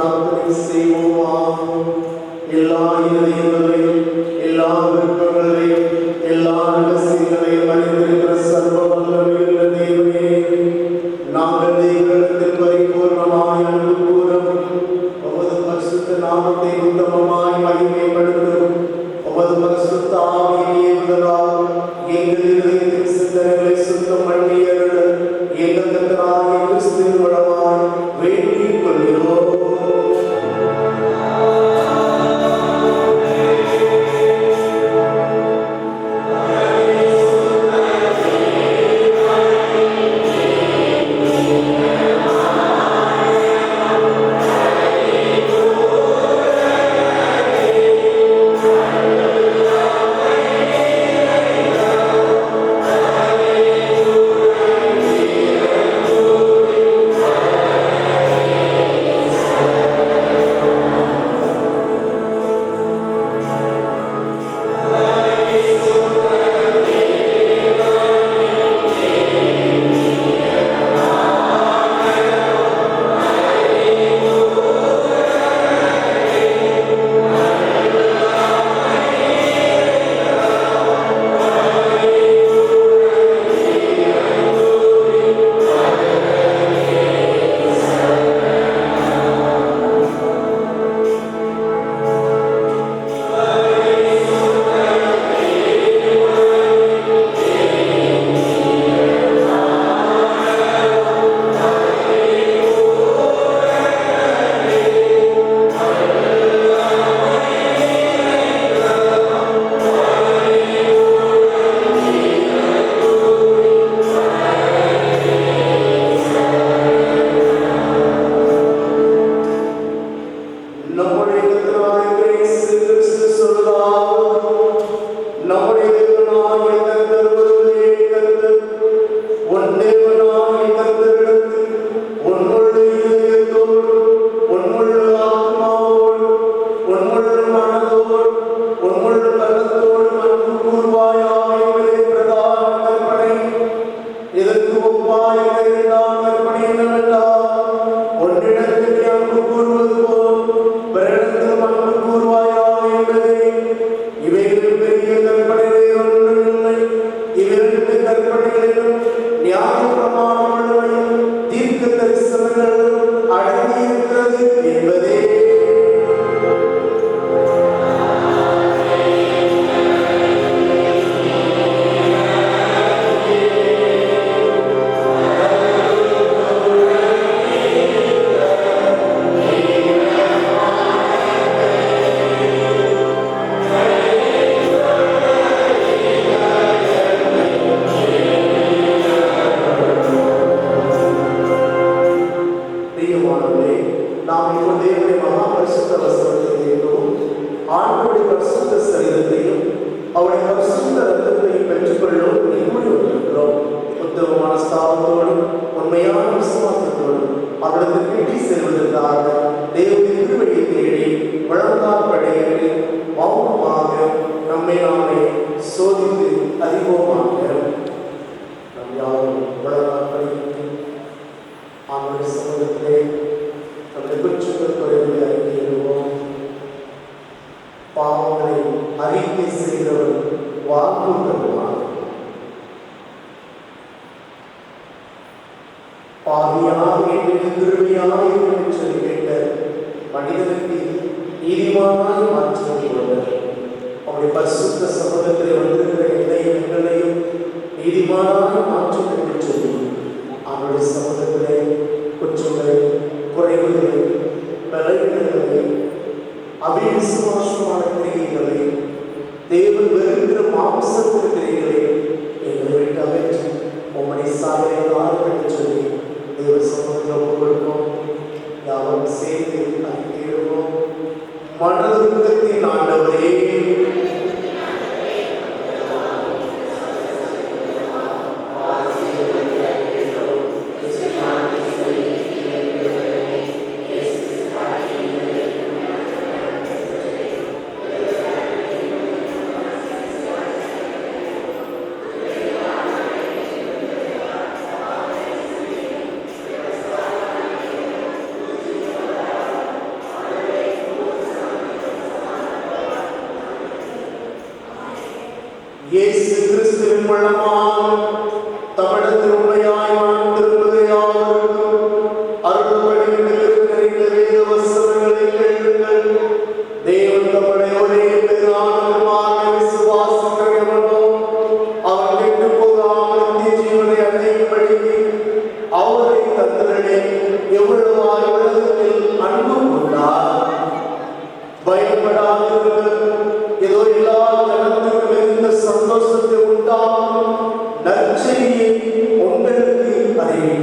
பிரார்த்தனை செய்வோமாக. எல்லா இதயங்களையும், எல்லா விருப்பங்களையும், எல்லா ரகசியங்களையும் அறிந்திருக்கிற சர்வ வல்லமையுள்ள தேவனே, நாங்கள் தேவனிடத்தில் பரிபூர்ணமாய் அன்பு கூறும் உமது பரிசுத்த நாமத்தை உத்தமமாய் மகிமைப்படுத்தும் உமது பரிசுத்த ஆவியின் ஏவுதலால் எங்கள் இதயத்தின் சிந்தனைகளை சுத்தம் பண்ணியருள எங்கள் கர்த்தராகிய கிறிஸ்துவின் மூலமாய் வேண்டிக் கொள்கிறோம்.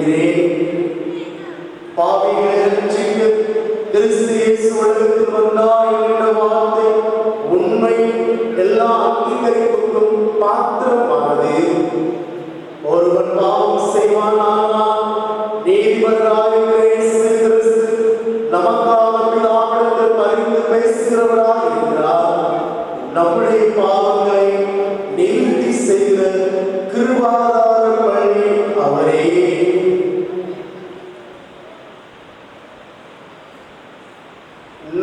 செய்கிறேன். பாவிகளை ரட்சிக்க கிறிஸ்து இயேசு உலகத்தில் வந்தார் என்ற வார்த்தை உண்மை, எல்லா அங்கீகரிப்புக்கும் பாத்திரமானது. ஒருவன் பாவம் செய்வானானால் நீதிபதியாகிய இயேசு கிறிஸ்து நமக்காக பிதாவிடத்தில் பரிந்து பேசுகிறவராய் இருக்கிறார். நம்முடைய பாவங்களை நிவர்த்தி செய்த கிருபாதார பலி அவரே.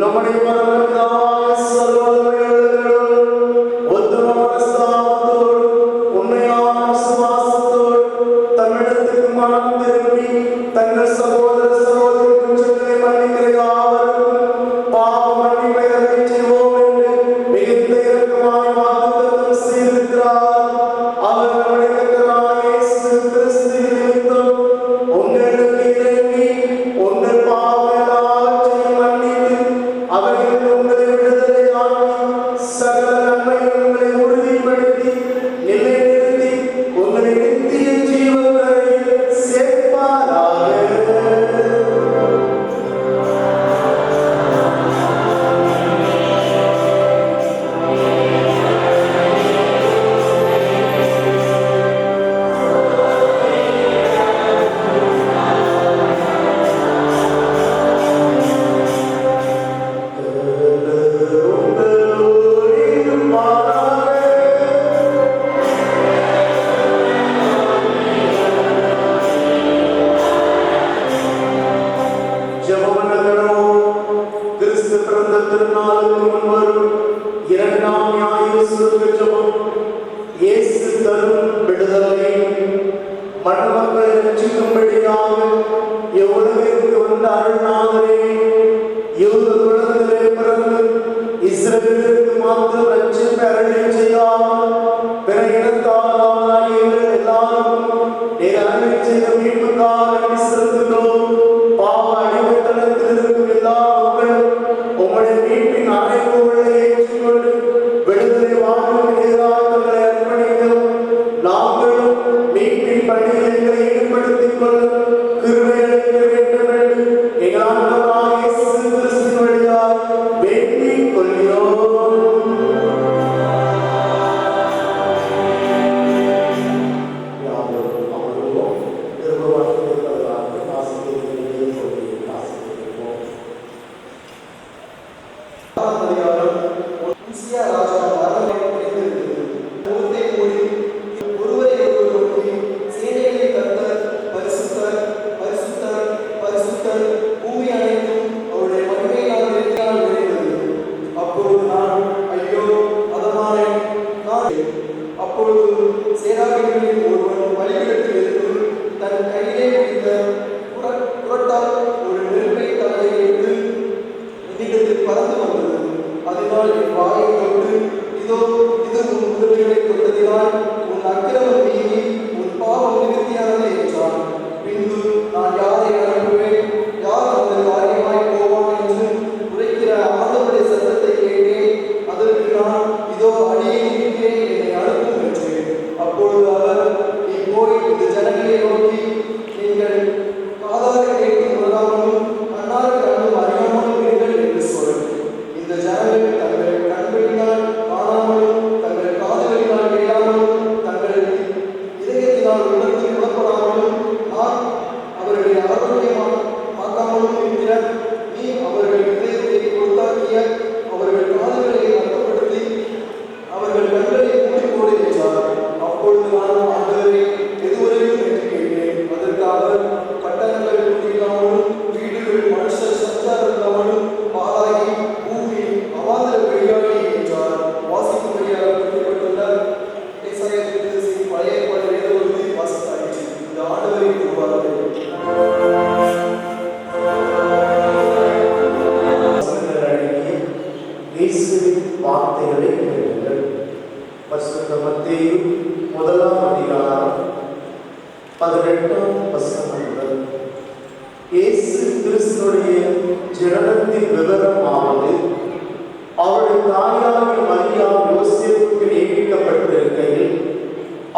நம்முடைய பரமபிதாவாகிய சர்வவல்லமையுள்ளவரோடு ஒத்தும மனஸ்தாபத்தோடு உண்மையான விசுவாசத்தோடு தம்மிடத்துக்கு மனம் திரும்பி தங்கள் சகோதர சகோதரி குற்றங்களை மன்னிக்கிற யாவருக்கும் பாவ மன்னிப்பை அருளச் செய்வோம் என்று மிகுந்த இரக்கமாய் வாக்குத்தத்தம் செய்திருக்கிறார். அவர் நம்முடைய கர்த்தராகிய இயேசு கிறிஸ்து நிமித்தம் உங்களுக்கு இறங்கி உங்கள் பாவங்கள் எல்லாவற்றையும் மன்னித்து அவைகள் உங்களை விடுதலையாக்கி சகல நன்மைகள் உங்களை உறுதிப்படுத்தி நிலைநிறுத்தி உங்களை நித்திய ஜீவன் வரையில் சேர்ப்பாராக. கிறிஸ்து பிறந்த திருநாளுக்கு முன்வரும் இரண்டாம் ஞாயிறு சுருக்க ஜெபம். இயேசு தரும் விடுதலை. மணமக்களை ரட்சிக்கும்படியாக எவ்வுலகிற்கு வந்த அருள்நாதரே, யூத குலத்திலே பிறந்து இஸ்ரவேலுக்கு மாத்திரம் ரட்சிப்பை அருளச் செய்யாமல் பிற இனத்தாராகிய எங்கள் எல்லாருக்கும் நீர் அருளச் செய்த மீட்புக்காக நன்றி செலுத்துகிறோம். பாவ அடிமைத்தனத்தில் இருக்கும் எல்லா மக்களும் உம்முடைய மீட்பின் அழைப்புகளை ஏற்றுக்கொண்டு விடுதலை வாழ்வுக்கு எதிராக தங்களை அர்ப்பணிக்கிறோம். நாங்களும் மீட்பின் பணியில் எங்களை ஈடுபடுத்திக் கொள்ள கிருபை அளிக்க வேண்டும் என்று எங்கள் ஆண்டவராகிய இயேசு கிறிஸ்துவின் வழியாக வேண்டிக் கொள்கிறோம்.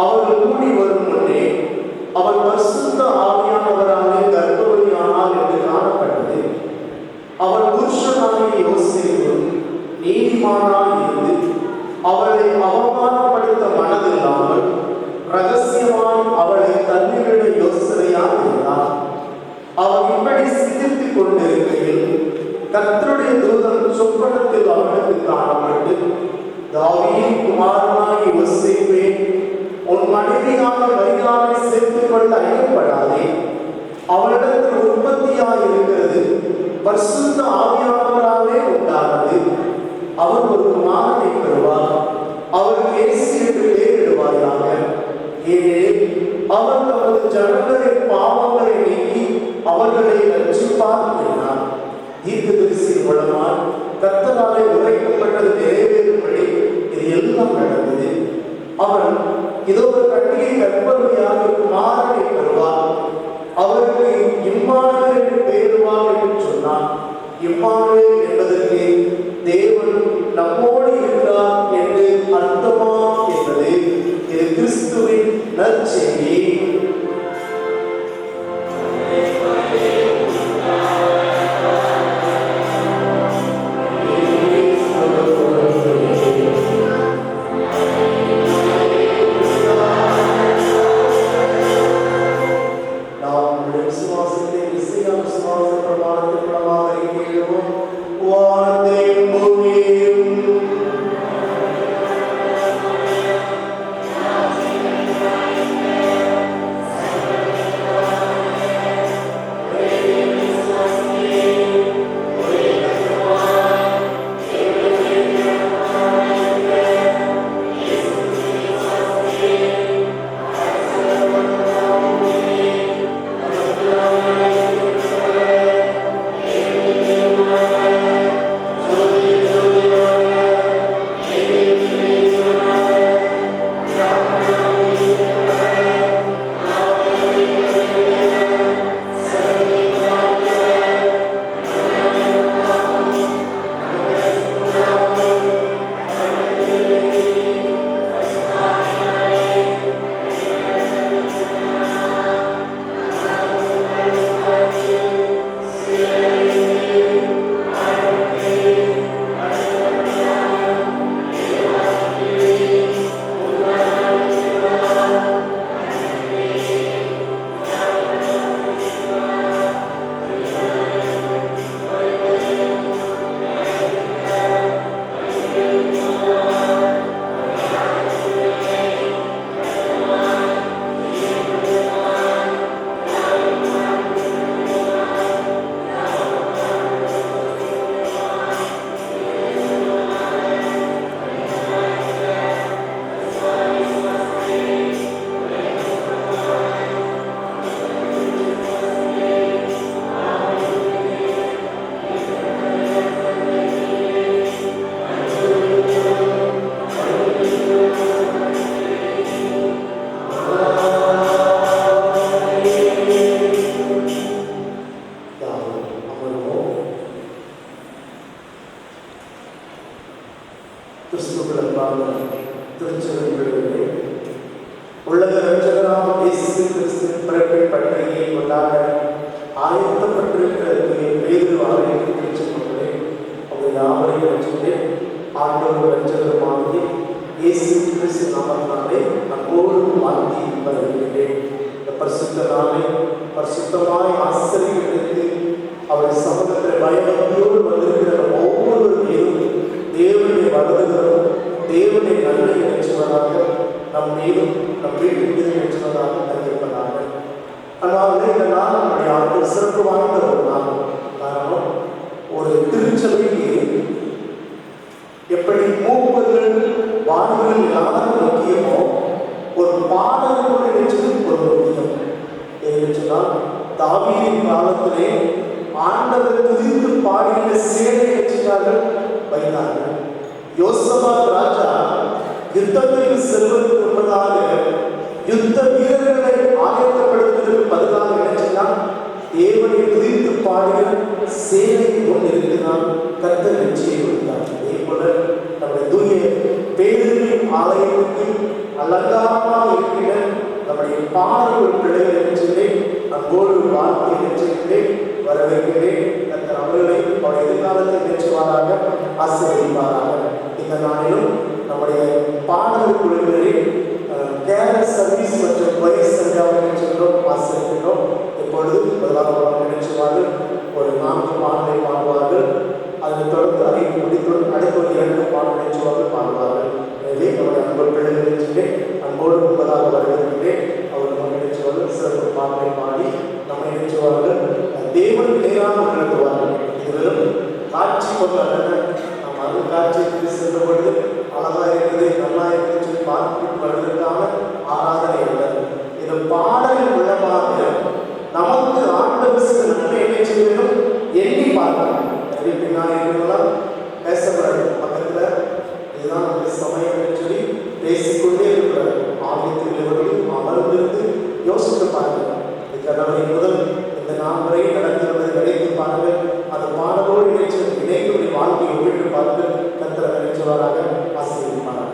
அவர்கள் கூடி வரும் முன்னே அவர் பரிசுத்த ஆவியானவர் கர்த்தருடைய தூதன் சொப்பனத்தில் அவனுக்கு காணப்பட்டு, தாவீதின் குமாரனாகிய யோசேப்பே, உன் மனைவியான மரியாதை சேர்த்துக் கொள்ள ஐயப்படாதே. அவளிடத்தில் உற்பத்தியாய் இருக்கிறது பரிசுத்த ஆவியானவராலே உண்டானது. அவர் ஒரு குமாரனை பெறுவார். அவருக்கு இயேசு என்று பெயரிடுவாயாக. ஏனெனில் அவர் தமது ஜனங்களின் பாவங்களை நீக்கி அவர்களை ரட்சிப்பார் என்றார். தீர்க்கதரிசியின் மூலமாய் கர்த்தராலே உரைக்கப்பட்டது நிறைவேறும்படி இது எல்லாம் நடந்தது. அவன் இதோ ஒரு கட்டியை கற்பனையாக குமாரனை பெறுவார். அவருக்கு இம்மானுவேல் என்று பெயரிடுவார் என்று சொன்னார். இம்மானுவேல் என்பதற்கு தேவன் நம்மோடு இருக்கிறார் என்று அர்த்தமா என்பது இது கிறிஸ்துவின் நற்செய்தி. உலக இரட்சகராம் இயேசு கிறிஸ்துவின் பிறப்பின் பண்டிகையை கொண்டாட ஆயத்தப்பட்டிருக்கிற பேதுரு ஆலயத்தை பேச்சுக்கொண்டே அவர் யாவரையும் வச்சுட்டு ஆண்டவர் இரட்சகருமாகிய இயேசு கிறிஸ்து நாமத்தினாலே அன்போடு வாழ்த்தி வருகின்றேன். இந்த பரிசுத்த நாளை பரிசுத்தமாய் ஆசிரியர்களுக்கு அவர் சமூகத்தில் பயபக்தியோடு வந்திருக்கிற ஒவ்வொரு பேரும் தேவனுடைய வருகிறோம், தேவனை நன்மை நினைச்சுவதாக நம் மீதும் நம் வீட்டுக்கு நினைச்சுவதாக அறிவிப்பதாக. அதனால இந்த நாள் நம்முடைய ஆண்டு சிறப்பு வாய்ந்த ஒரு நாள். காரணம், ஒரு திருச்சபைக்கு எப்படி மூப்பர்கள் வாழ்வுகள் யாரும் முக்கியமோ ஒரு பாடல்களோட நினைச்சது ஒரு முக்கியம். சொன்னால் தாவீதின் காலத்திலே ஆண்டவர் துதித்து பாடிய சேவை வச்சுட்டார்கள் வைத்தார்கள். யோசபாத் ராஜா யுத்தத்திற்கு செல்வதற்கு முன்பதாக யுத்த வீரர்களை ஆயத்தப்படுத்துவதற்கு பதிலாக நினைச்சால் தேவனை துதித்து பாடிய சேவை கொண்டு இருக்கிறான். கர்த்தர் நிச்சயம் கொடுத்தார். அதே போல நம்முடைய தூய பேதுருவின் ஆலயத்துக்கு அலங்காரமாக இருக்கிற நம்முடைய பாடல்கள் பிள்ளைகள் நினைச்சதை அன்போடு வாழ்க்கை நினைச்சதை வரவேற்கிறேன். கர்த்தர் அவர்களை அவருடைய எதிர்காலத்தை நினைச்சுவாராக, ஆசீர்வதிப்பாராக. இந்த நாளிலும் நம்முடைய பாடல் குழுவினரில் கேரள சர்வீஸ் மற்றும் வயசு சஞ்சாவை நினைச்சுகிறோம், ஆசிரியர்களோம். இப்பொழுது முதலாவது நினைச்சுவார்கள். ஒரு 4 பாடலை பாடுவார்கள். தொடர்ந்து அதை முடித்து அடுத்த ஒரு 2 பாடல் நிகழ்ச்சியாக பாடுவார்கள். எனவே நம்முடைய அன்பு பிள்ளைகள் நிகழ்ச்சியிலே அன்போடு முன்பதாக வருகின்றேன். அவர் நம்ம நிகழ்ச்சியாளர்கள் சிறப்பு பாடலை பாடி நம்ம நிகழ்ச்சியாளர்கள் தேவன் நிலையாக நடத்துவார்கள். இது வெறும் காட்சி கொண்டு அல்ல, நாம் அருள் காட்சியை சென்ற பொழுது அழகா இருக்குது நல்லா இருக்குது சொல்லி பார்த்துட்டு வருவதற்கான ஆராதனை அல்ல. இது பாடலின் மூலமாக நமக்கு ஆண்டவர் சில நன்மையை செய்ய வேண்டும் எண்ணி பார்க்கணும். பின்னாடி இருக்கிறவங்களாம் பேசப்படாது பக்கத்தில் இதுதான் நமக்கு சமயம் சொல்லி பேசிக்கொண்டே இருக்கிறார். ஆலயத்தில் எவர்களும் அமர்ந்திருந்து யோசித்து பாருங்கள். கடவுளை முதல் இந்த 4 முறை நடத்துவதை நினைத்து பாருங்கள். அந்த பாடலோடு இணைந்து வாழ்க்கையை ஒப்பிட்டு பார்த்து கர்த்தர் நினைச்சவராக ஆசீர்வதிப்பார்கள்.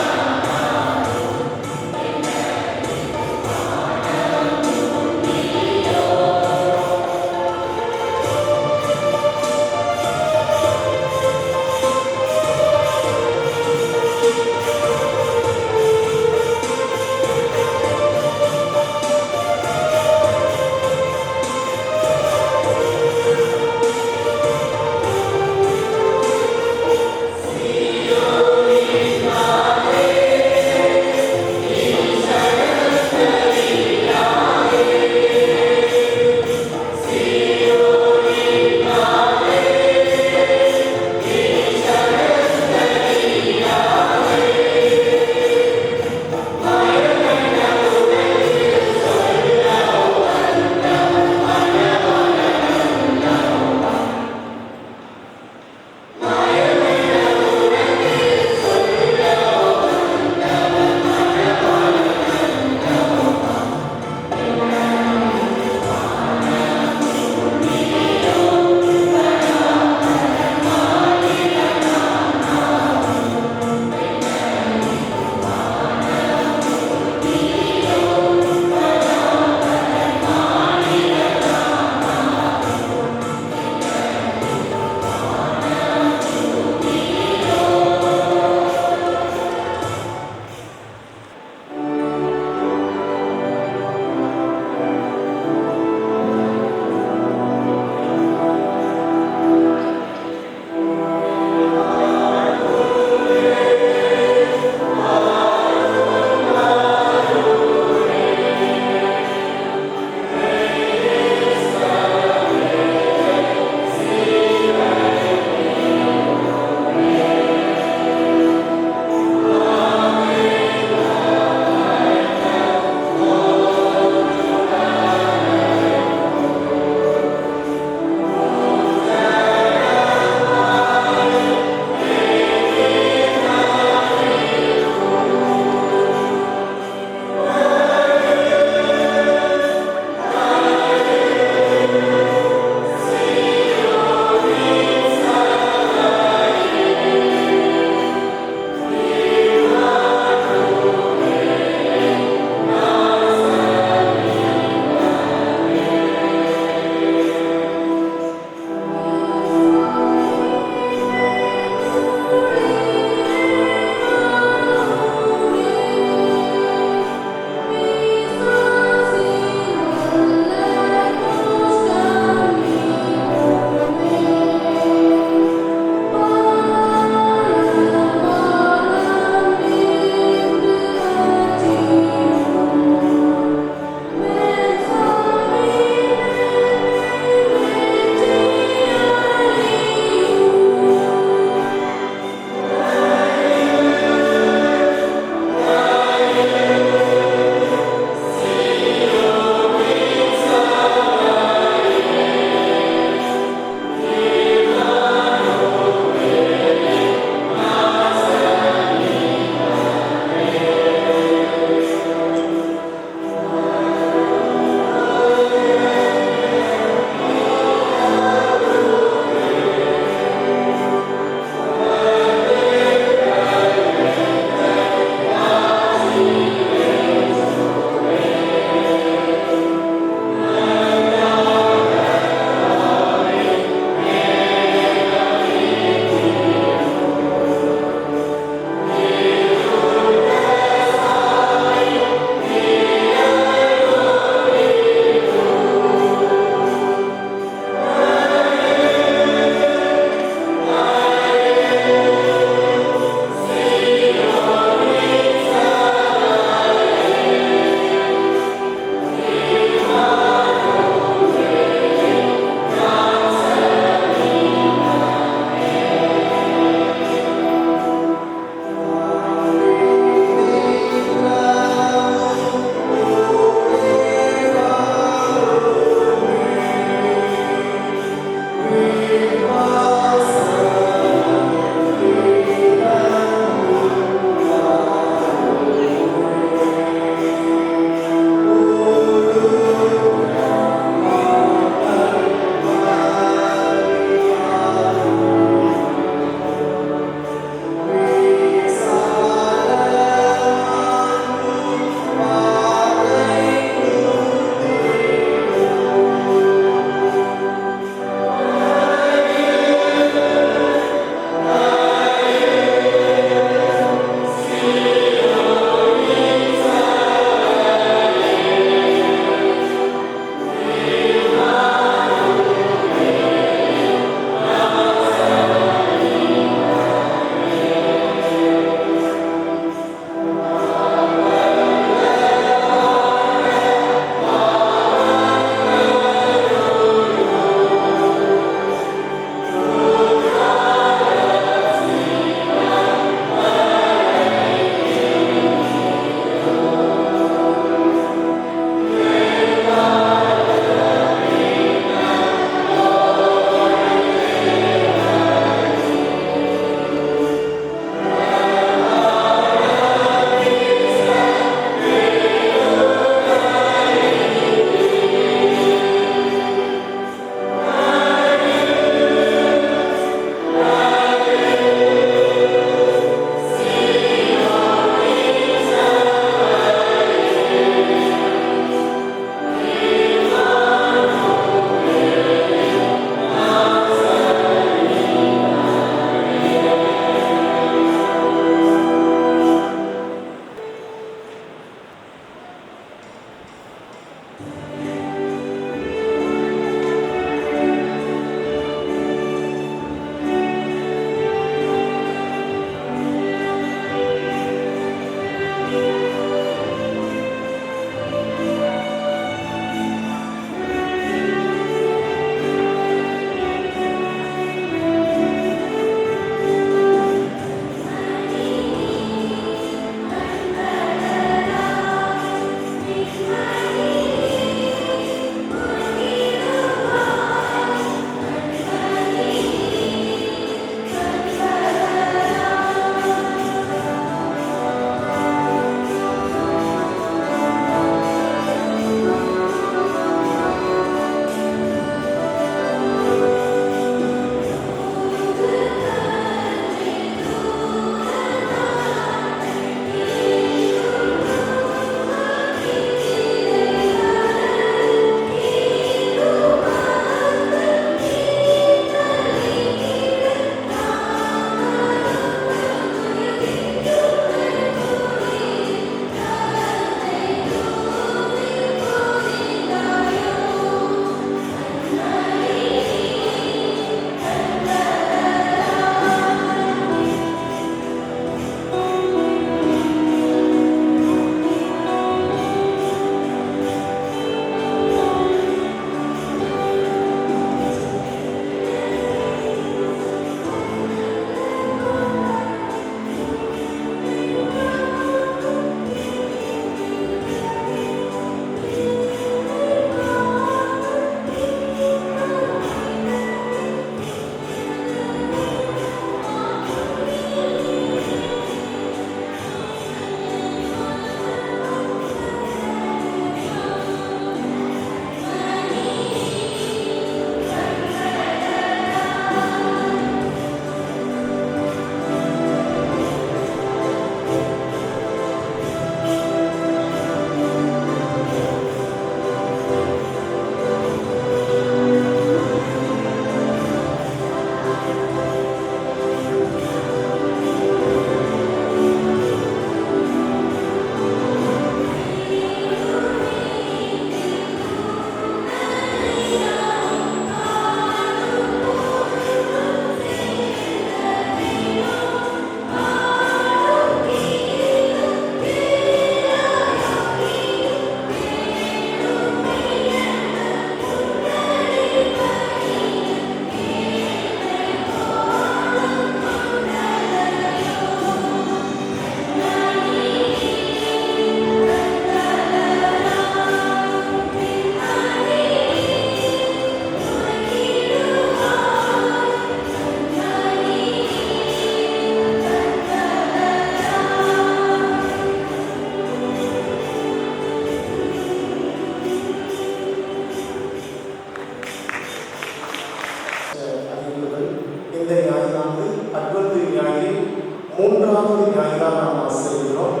முதலாவது ஞாயிறாக நாம் ஆசிரியக்கிறோம்.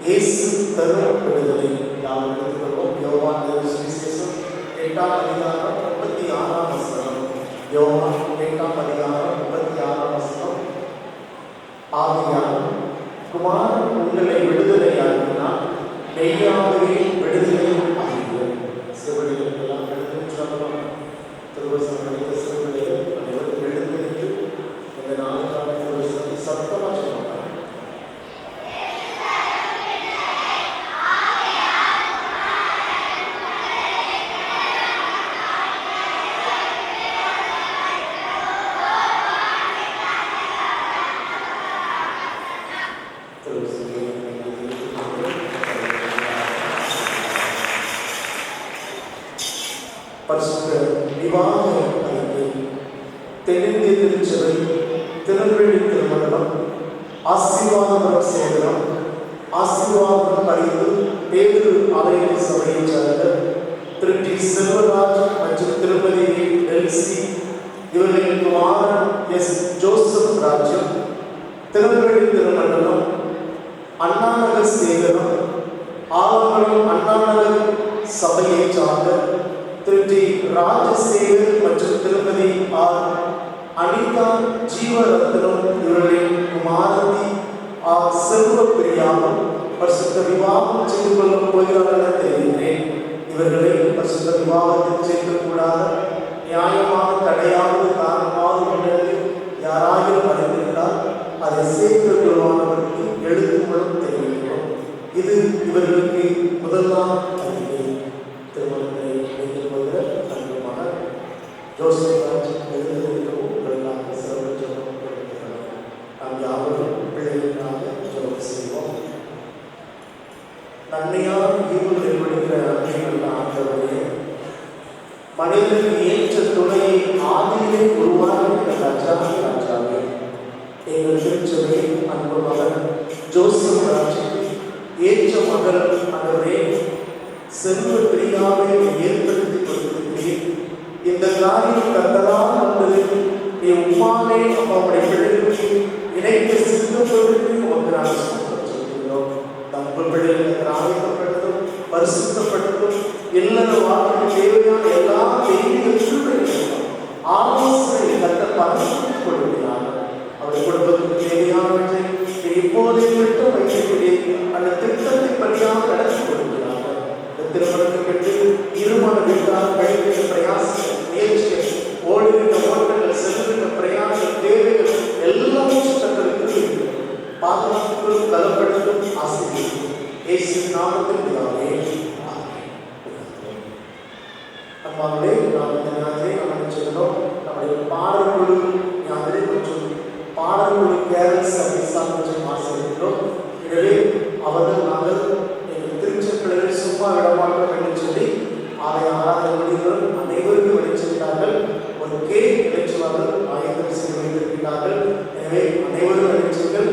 இயேசு தரும் விடுதலை. நாம் எடுத்துக்கொள்வோம். யோவான் சுவிசேஷம் 8ஆம் அதிகாரம் 36ஆம் வசனம். யோவான் 8ஆம் அதிகாரம் 36ஆம் வசனம். ஆகையால் குமாரன் உங்களை விடுதலையாக்கினால் மெய்யாகவே விடுதலை ஆகியோம். சிறுவர்கள் எல்லாம் விடுதலை சொல்லலாம். திருவசனம் படித்த சிறுவர்கள் அனைவரும் எழுந்திருந்து இந்த நாளுக்கான திருவசனத்தை சத்தமாக சொல்லலாம். பரிசுத்த விவாக அறிக்கை. தென்னிந்திய திருச்சபை திருவெளி திருமணம் ஆசீர்வாதம் சேகரம் ஆசீர்வாதம் அறிந்து பேரு ஆலய சபையைச் சேர்ந்த திரு டி செல்வராஜ் மற்றும் திருமதி எல்சி இவர்களின் குமாரன் எஸ் ஜோசப் ராஜ்யம் திருவெளி திருமண்டலம் அண்ணாநகர் சேகரம் ஆலமரம் அண்ணாநகர் சபையை சார்ந்த திரு டி ராஜசேகர் மற்றும் திருமதி ஆர் அனிதா ஜீவரத்னம் இவர்களின் குமாரதி ஆர் செல்வப்பிரியாவும் பரிசுத்த விவாகம் செய்து கொள்ளப் போகிறார்கள் என தெரிவிக்கிறேன். இவர்களை பரிசுத்த விவாகத்தில் சேர்க்கக்கூடாத நியாயமான தடையாவது காரணமாவது கொண்டது யாராயிரம் அறிந்திருந்தால் அதை சேர்க்க குழுவானவருக்கு எழுத்து மூலம் தெரிவிக்கிறோம். இது இவர்களுக்கு முதல் நாள் அறிக்கை. திருமணத்தை வைத்துக் கொள்கிற தங்கள் மகன் ஜோசப் ராஜ் எழுதுவதற்கும் உங்களுக்காக சிறப்பு ஜெபம் கொடுக்கிறார். நாம் யாவரும் பிள்ளைகளுக்காக ஜெபம் செய்வோம். நன்மையான ஈவுகள் ஏற்படுகிற நன்மைகள் ஆண்டவரே, மனிதனுக்கு ஏற்ற துணையை ஆதியிலே உருவாக்கிய ராஜாவே, எங்கள் திருச்சபை அன்பு மகன் ஜோசப் ராஜுக்கு ஏற்ற மகள் ஆண்டவரே செல்வ பிரியாவை ஏற்படுத்தி கொடுத்திருக்கிறேன். இந்த காரியம் கர்த்தரால் வந்தது. நீ உம்மாவே அம்மாவுடைய பிள்ளைகளுக்கு இணைக்க சித்தப்படுத்தி உமக்கு நாங்கள் சொல்கிறோம். தங்கள் பிள்ளைகளுக்கு ஆயத்தப்படுத்தும் பரிசுத்தப்படுத்தும் இல்லற வாழ்க்கைக்கு தேவையான எல்லா தெய்வீக சூழ்நிலைகளும் ஆலோசனை கர்த்தர் பரிசுத்தம் கொடுக்கிறார். அவருடைய குடும்பத்துக்கு தேவையானவற்றை இப்போதை மட்டும் வைத்திருக்கிறேன். அந்த திட்டத்தை படியாக நடத்தி கொடுக்கிறார். திருமணத்தை பெற்று இருமண வீட்டார் கழிக்கிற பிரயாசங்கள் முயற்சிகள் ஓடுகின்ற ஓட்டங்கள் செல்கின்ற பிரயாணங்கள் தேவைகள் எல்லாமே தங்களுக்கு பாதுகாப்புகளும் கலப்படுத்தும் ஆசிரியர் இயேசு நாமத்தில் பிதாவே. அம்மாவே நாம் இந்த ஞாயிறை அமைச்சிருந்தோம். நம்முடைய பாடல்குழு ஞாயிறை மற்றும் பாடல்குழு கேரளஸ் அப்படின்னு ஆசிரியர்களோம். எனவே அவர்கள் நாங்கள் திருச்செப்பிள்ளைகள் சும்மா விடமாட்டோம் என்று சொல்லி ஆலய ஆராதனை முடிவுகளும் அனைவருக்கும் வெளிச்சிருக்கிறார்கள். ஒரு கேக் நிகழ்ச்சியாளர் ஆயத்தம் செய்து வைத்திருக்கிறார்கள். எனவே அனைவரும் நிகழ்ச்சிகள்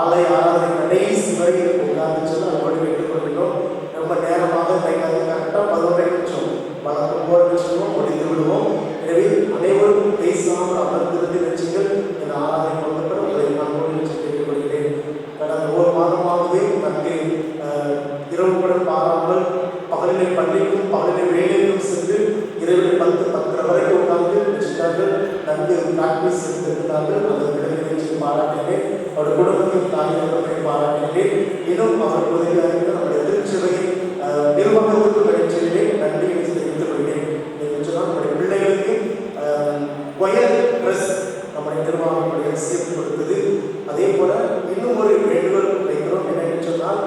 ஆலய ஆராதனை கடைசி வரை உட்கார்ந்து சொல்லி அதோடு கேட்டுக் கொள்கிறோம். ரொம்ப நேரமாக கரெக்டாக 11 நிமிஷம் வழக்கம் போல் நிமிஷமும் முடித்து விடுவோம். எனவே அனைவரும் பேசாமல் அமர்ந்திருந்த நிகழ்ச்சிகள் இந்த ஆராதனை கொண்டு உங்களை நான் நிகழ்ச்சி கேட்டுக் கொள்கிறேன். கடந்த ஒரு மாதமாகவே தனக்கு இரவுடன் பாராமல் பகலிலே பள்ளிக்கும் பகலிலே வேலைக்கும் சென்று இரவில் 10:30 வரைக்கும் உட்கார்ந்து வச்சுட்டார்கள். நன்கு பிராக்டிஸ் எடுத்திருக்கிறார்கள். அந்த நிகழ்ச்சியை பாராட்டினேன். அவருடைய குடும்பத்தின் தாய்மையை பாராட்டினேன். இன்னும் அவர் உதவியாக நம்முடைய திருச்சபையின் நிர்வாகத்துக்கு நிகழ்ச்சியிலே நன்றி தெரிவித்துக் கொள்கிறேன். நீங்கள் சொன்னால் நம்முடைய பிள்ளைகளுக்கு ஒயர் ட்ரெஸ் நம்முடைய நிர்வாகம் சேர்த்து கொடுத்தது. அதே போல இன்னும் ஒரு வேண்டுகோள் வைக்கிறோம். என்னென்னு சொன்னால்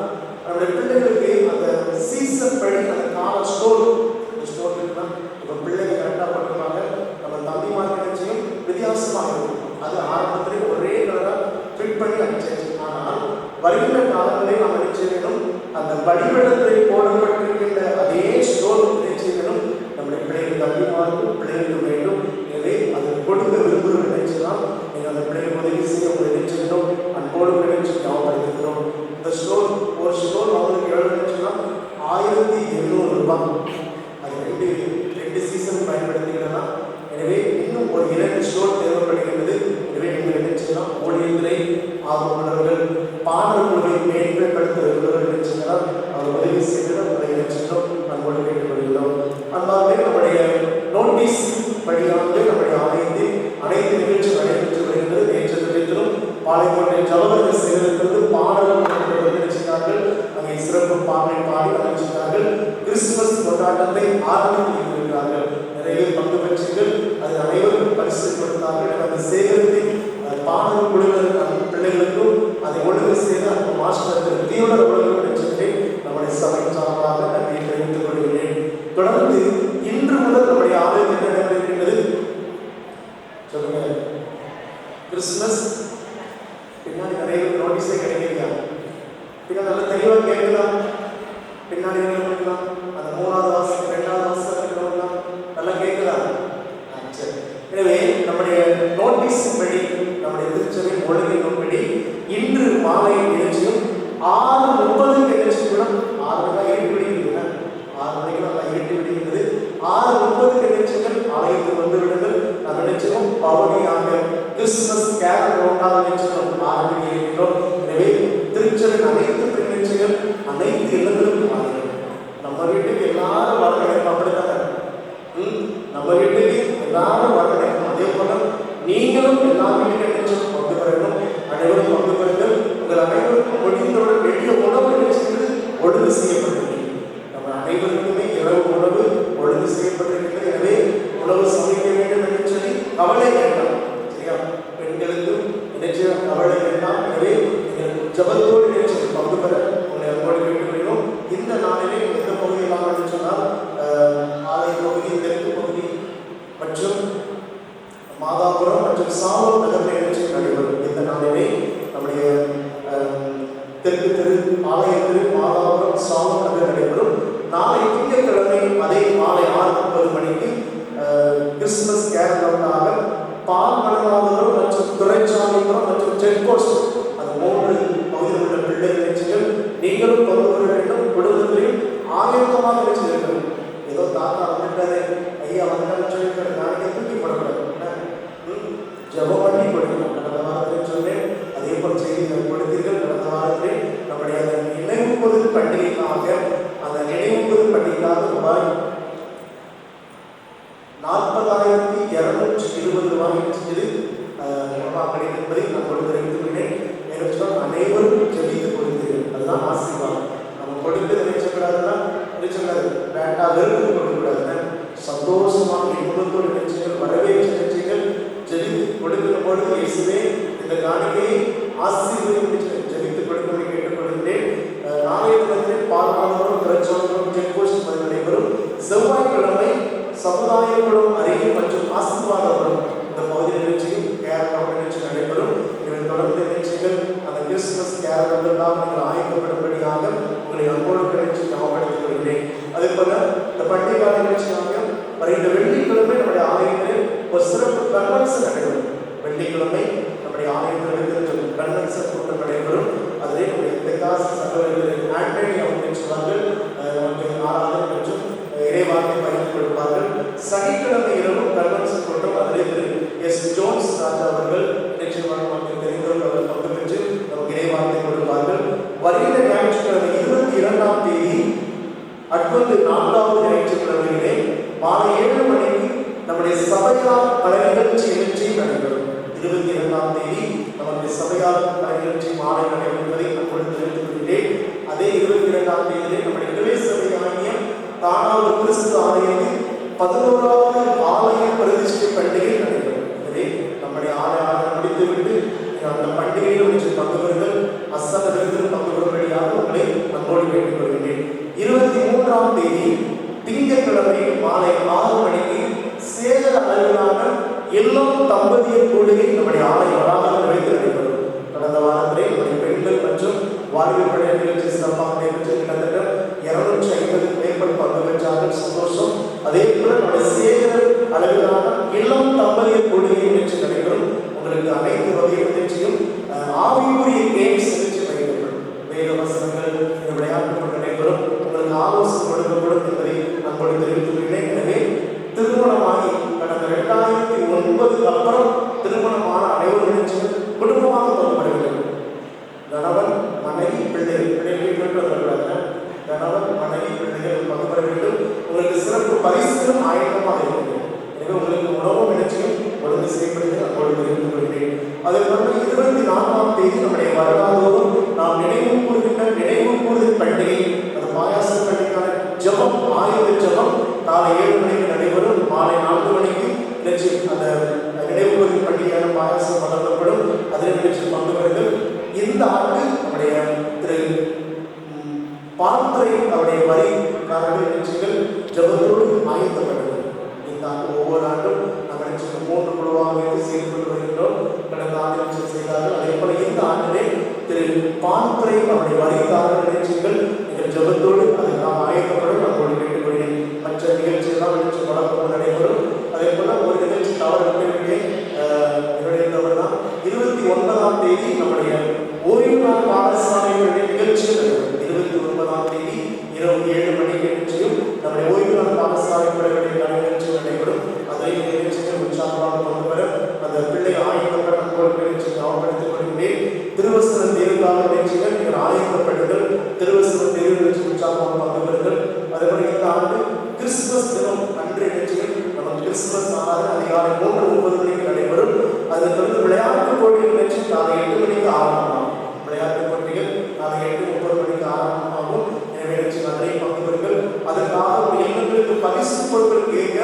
நம்முடைய பிள்ளைகளுக்கு அந்த சீசன் படி அந்த கால ஸ்டோர் இருக்குன்னா இப்போ பிள்ளைங்க கரெக்டாக பண்ணுவாங்க. நம்ம தம்பிமார் நிகழ்ச்சியும் வித்தியாசமாக இருக்கும். அது ஆரம்பத்திலே ஒரே கலராக ஃபிட் பண்ணி அனுப்பிச்சாச்சு. ஆனால் வருகின்ற காலங்களில் நாம் நிகழ்ச்சி வேணும். அந்த வடிவடத்தில் போடப்பட்டிருக்கின்ற அதே ஸ்டோர் நிகழ்ச்சி வேணும். நம்முடைய பிள்ளைகள் தம்பிமாருக்கும் பிள்ளைகளுக்கு வேண்டும். எனவே அது கொடுக்க விரும்புகிற நிகழ்ச்சி தான். நீங்கள் அந்த பிள்ளைகளுக்கு உதவி செய்ய உங்களை நிகழ்ச்சி வேண்டும். அன்போடு நிகழ்ச்சி ஞாபகப்படுத்துகிறோம். இந்த ஸ்டோர் ஒரு ஸ்டோர் அவங்களுக்கு எவ்வளோ நினைச்சுன்னா 1800 ரூபாய். அது ரெண்டு சீசன் பயன்படுத்திக்கிறதா. எனவே இன்னும் ஒரு 2 ஸ்டோர் தேவைப்படுகிறது. எனவே நீங்கள் நினைச்சுன்னா ஊழியர்களை ஆர்வமுள்ளவர்கள் பாளையங்கோட்டை ஜவஹர் சேகரித்திருந்து பாடல்கள் நினைச்சிருக்கார்கள். அங்கே சிறப்பு பாடலை பாடி நினைச்சிருக்கார்கள். கிறிஸ்துமஸ் கொண்டாட்டத்தை ஆரம்பித்து இருக்கிறார்கள். நிறைய பங்கு பெற்றீர்கள். அது அனைவரும் பரிசு கொடுத்தார்கள். அந்த சேகரித்து பாடல் குழுவினர் பிள்ளைகளுக்கும் அதை ஒழுங்கு செய்து அந்த மாஸ்டர் தீவிர ஒழுங்கு நினைச்சிட்டு நம்முடைய சபை சார்பாக நன்றியை தெரிவித்துக் கொள்கிறேன். தொடர்ந்து இன்று முதல் நம்முடைய ஆலயத்தில் என்ன இருக்கின்றது சொல்லுங்க. கிறிஸ்துமஸ் பின்னாடி நிறைய நோட்டீஸே கிடைக்கிறீங்க. பின்னாடி நல்ல தெளிவாக கேட்கலாம். பின்னாடி கேட்கலாம். அந்த 3வது வாசம் 2வது வாசம் நல்லா கேட்கலாம். சரி. எனவே நம்முடைய நோட்டீஸ் படி நம்முடைய திருச்சபை ஒழுங்கின்படி இன்று மாலை நிகழ்ச்சியும் 6:30 நிகழ்ச்சி கூட 6 மணிக்கு இருட்டு விடுகிறது. 6 மணிக்கு நல்லா இருட்டு விடுகிறது. 6:30 நிகழ்ச்சிகள் ஆலயத்துக்கு வந்து விடுங்கள். நம்ம நிகழ்ச்சியும் பவனியாக கிறிஸ்துமஸ் கேரல் ரவுண்டாக நிகழ்ச்சிகளும் ஆரம்பிக்கிறோம். எனவே திருச்சபை அனைத்து நிகழ்ச்சிகள் அனைத்து இல்லங்களுக்கும் வாருங்கள். நம்ம வீட்டுக்கு எல்லாரும் வரணும். அப்படித்தானே நம்ம வீட்டுக்கு எல்லாரும் வரணும். அதே போல நீங்களும் எல்லா வீட்டுக்கும் பங்கு பெறணும். அனைவரும் பங்கு பெறுங்கள். உங்கள் அனைவருக்கும் முடிந்தவுடன் வெளிய உணவு நிகழ்ச்சிகள் ஒழுங்கு செய்யப்பட்டிருக்கிறது. நம்ம அனைவருக்குமே இரவு உணவு ஒழுங்கு செய்யப்பட்டிருக்கிறது. எனவே உணவு சமைக்க வேண்டும் என்று சொல்லி கவலை வேண்டாம். சரியா? பெண்களுக்கும் நினைச்ச கவலை வேண்டாம். எனவே ஜபத்தோடு நினைச்சு பங்கு பெற உங்களை அன்போடு கேட்டுக்கொள்கிறோம். இந்த நாளிலே எந்த பகுதியெல்லாம் என்று சொன்னால் ஆலய பகுதி, தெற்கு பகுதி மற்றும் மாதாபுரம் மற்றும் சாலூர் நகர் நிகழ்ச்சி நடைபெறும். இந்த நாளிலே நம்முடைய தெற்கு தெரு ஆலய தெரு மாதாபுரம் சாலூர் நகர் நடைபெறும். நாளை திங்கட்கிழமை அதே மாலை 6:30 மணிக்கு கிறிஸ்துமஸ் கேரளாக பால்மணமாதபுரம் மற்றும் துறைச்சாலைபுரம் மற்றும் செக் போஸ்ட் அந்த 3 பகுதியில் உள்ள பிள்ளை நிகழ்ச்சிகள் நீங்களும் பங்கு பெற வேண்டும். குடும்பத்திலையும் ஆயத்தமாக நிகழ்ச்சிகள். ஏதோ தாத்தா வந்துட்டாரு, ஐயா வந்துட்டான்னு சொல்லி நாளைக்கு தூக்கி போடக்கூடாது. ஜபம் பண்ணி கொடுக்கணும். கடந்த வாரத்தில் சொன்னேன். அதே போல் செய்திகள் கொடுத்தீர்கள். கடந்த வாரத்தில் நம்முடைய அந்த நினைவுபொது பண்டிகைக்காக அந்த நினைவுபொது பண்டிகைக்காக ரூபாய் 40,220 கிடைச்சது என்பதை நான் கொடுத்திருக்கிறேன். அனைவரும் ஜெபித்து கொடுத்தீர்கள். அதுதான் ஆசீர்வாதம். நம்ம கொடுத்து நினைச்சக்கூடாதுன்னா நினைச்சக்கூடாது, வேண்டாம் வெறுப்பு கொடுக்கக்கூடாதுன்னு சந்தோஷமாக குடும்பத்தோடு நினைச்சீர்கள். வரவேற்ற நினைச்சீர்கள். ஜெபித்து கொடுக்கிற பொழுது இயேசுவே இந்த காணிக்கையை ஆசீர்வதித்து ஜெபித்து கொடுக்க கேட்டுக்கொள்கிறேன். நாளைய தினத்தில் பால்மாதபுரம் துறைச்சாலைபுரம் செக் போஸ்ட் நடைபெறும். செவ்வாய்க்கிழமை சமுதாயங்களும் அருகே மற்றும் ஆசீர்வாதபுரம் இந்த பகுதி நிகழ்ச்சியும் கேரளா நிகழ்ச்சி நடைபெறும். இவை தொடர்ந்து நிகழ்ச்சிகள் அந்த கிறிஸ்துமஸ் கேரளெல்லாம் நீங்கள் ஆயத்தப்படும்படியாக உங்களை அன்போடு நிகழ்ச்சி ஞாபகப்படுத்திக் கொள்கிறேன். அதே போல இந்த பண்டிகை நிகழ்ச்சியாக வருகின்ற வெள்ளிக்கிழமை நம்முடைய ஆலயத்தில் ஒரு சிறப்பு கன்வென்ஷன் நடைபெறும். வெள்ளிக்கிழமை நம்முடைய ஆலயத்தில் கன்வென்ஷன் கூட்டம் நடைபெறும். அதிலே நம்முடைய தெற்காசி சகோதரர்கள் ஆண்டனி அவர்கள் சொல்வார்கள். நமக்கு ஆராதனை மற்றும் இறைவார்த்தை பகிர்ந்து கொடுப்பார்கள். சனிக்கிழமை இரவு கன்வென்ஷன் கூட்டம் அதிலே திரு எஸ். ஜோன்ஸ் ராஜா அவர்கள் நிச்சயமாக நமக்கு தெரிந்தவர்கள் அவர் பங்கு பெற்று நமக்கு இறைவார்த்தை கொடுப்பார்கள். வருகிற ஞாயிற்றுக்கிழமை 22ஆம் தேதி அட்வென்ட் 4வது ஞாயிற்றுக்கிழமையிலே மாலை 7 மணிக்கு நம்முடைய சபையார் பல நிகழ்ச்சி நடைபெறும். 22ஆம் தேதி நம்முடைய சபையார் பல நிகழ்ச்சி மாலை நடைபெறுவதை நான் தெரிவித்துக் கொள்கிறேன். அதே 22ஆம் தேதியிலே நம்முடைய இளவே சபையாகிய தானாவது கிறிஸ்து ஆலயத்தில் 11வது ஆலய பிரதிஷ்டை பண்டிகை நடைபெறும். எனவே நம்முடைய ஆலயம் முடித்துவிட்டு அந்த பண்டிகையில் வச்சு பங்கு பெறுங்கள். அசனத்திற்கு பங்கு பெறும்படியாக உங்களை அன்போடு கேட்டுக்கொள்கிறேன். 23ஆம் தேதி திங்கட்கிழமை மாலை 6 மணிக்கு சேகர அளவிலான எல்லாம் தம்பதியர் கூடுகை நம்முடைய ஆலய வளாகத்தில் வைத்து நடைபெறும். கடந்த வாரத்திலே நம்முடைய பெண்கள் மற்றும் வாழ்வில் பழைய நிகழ்ச்சி சிறப்பாக நடைபெற்று கிட்டத்தட்ட 250 மேற்பட்ட பங்கு பெற்றார்கள். சந்தோஷம். அதே போல நம்முடைய சேகர அளவிலான இளம் தம்பதியர் கூடுகை நிகழ்ச்சி நடைபெறும். உங்களுக்கு அனைத்து வகை நிகழ்ச்சியும் ஆவிக்குரிய கேம்ஸ் நிகழ்ச்சி நடைபெறும். வேத வசனங்கள் விளையாட்டுகள் நடைபெறும். உங்களுக்கு ஆலோசனை கொடுக்கப்படும் என்பதை நான் தெரிவித்துக் கொள்கிறேன். எனவே திருமணமாகி கடந்த 2009 அப்புறம் திருமணமான அனைவரும் நிகழ்ச்சிகள் குடும்பமாக தொடங்கப்படுகிறது. கணவன் மனைவி பிள்ளைகள் கணவன் மனைவி பிள்ளைகள் பங்கு பெற வேண்டும். உங்களுக்கு சிறப்பு பரிசுகளும் ஆயத்தமாக இருக்கிறது. எனவே உங்களுக்கு உணவும் நிகழ்ச்சியும் ஒழுங்கு செய்யப்படுகிறது. அப்பொழுது தெரிந்து கொள்கிறேன். அதே போல 24ஆம் தேதி நம்முடைய வருடாந்தோறும் நாம் நினைவு கூறுதல் பண்டிகை, அந்த பாயாச பண்டிகைக்கான ஜபம், ஆயுத ஜபம் காலை 7 மணிக்கு நடைபெறும். மாலை 4 மணிக்கு அந்த நினைவு கூறுதல் பண்டிகையான பாயாசம் வழங்கப்படும். அதே நிகழ்ச்சியில் பங்கு பெறுங்கள். இந்த ஆண்டு நம்முடைய திரு பால்துறை அவருடைய வரிக்காரர்கள் நிகழ்ச்சிகள் ஜபத்தோடு ஆயத்தப்படுகிறது. இந்த ஆண்டு ஒவ்வொரு ஆண்டும் நம்ம நிகழ்ச்சிகள் 3 குழுவாக வைத்து செய்து கொண்டு வருகின்றோம். கடந்த ஆண்டு நிகழ்ச்சி செய்தார்கள். அதே போல இந்த ஆண்டிலே திரு பால்துறை அவருடைய வரிக்காரர்கள் நிகழ்ச்சிகள் நீங்கள் ஜபத்தோடு அதை நாம் ஆயத்தப்படும். நம்மோடு கேட்டுக்கொள்கிறேன். மற்ற நிகழ்ச்சியெல்லாம் நிகழ்ச்சி வழக்கம் நடைபெறும். அதே போல ஒரு நிகழ்ச்சி தவறுவிட்டே இருந்தவர் தான் 29ஆம் தேதி நம்முடைய ஓய்வு நாள் பாடசாலைகளுடைய நிகழ்ச்சிகள் 29ஆம் தேதி இரவு 7 மணிக்கு நிகழ்ச்சியும் நம்முடைய ஓய்வு நாள் பாடசாலைகளுடைய நிகழ்ச்சி நடைபெறும். அதை நிகழ்ச்சிகள் உற்சாகமாக கொண்டு வர அந்த பிள்ளை ஆயுதப்பட நிகழ்ச்சி ஞாபகப்படுத்திக் கொள்கிறேன். திருவசன தேர்வுக்காக நிகழ்ச்சிகள் நீங்கள் ஆயுதப்படுங்கள். திருவசன தேர்வு நிகழ்ச்சி உற்சாகமாக பங்கு பெறுங்கள். அதேபோல இந்த ஆண்டு கிறிஸ்துமஸ் தினம் அன்றைய நிகழ்ச்சிகள் நமக்கு கிறிஸ்துமஸ் ஆராதனை அதிகாலை 3:30 மணிக்கு நடைபெறும். அதனைத் தொடர்ந்து விளையாட்டு போட்டிகள் நிகழ்ச்சி காலை 8 மணிக்கு ஆரம்பமாகும். விளையாட்டு போட்டிகள் காலை 8:30 மணிக்கு ஆரம்பமாகும். எனவே நிகழ்ச்சி அதனை பங்கு பெறுங்கள். அதற்காக எங்களுக்கு பரிசு பொருட்கள் கேட்க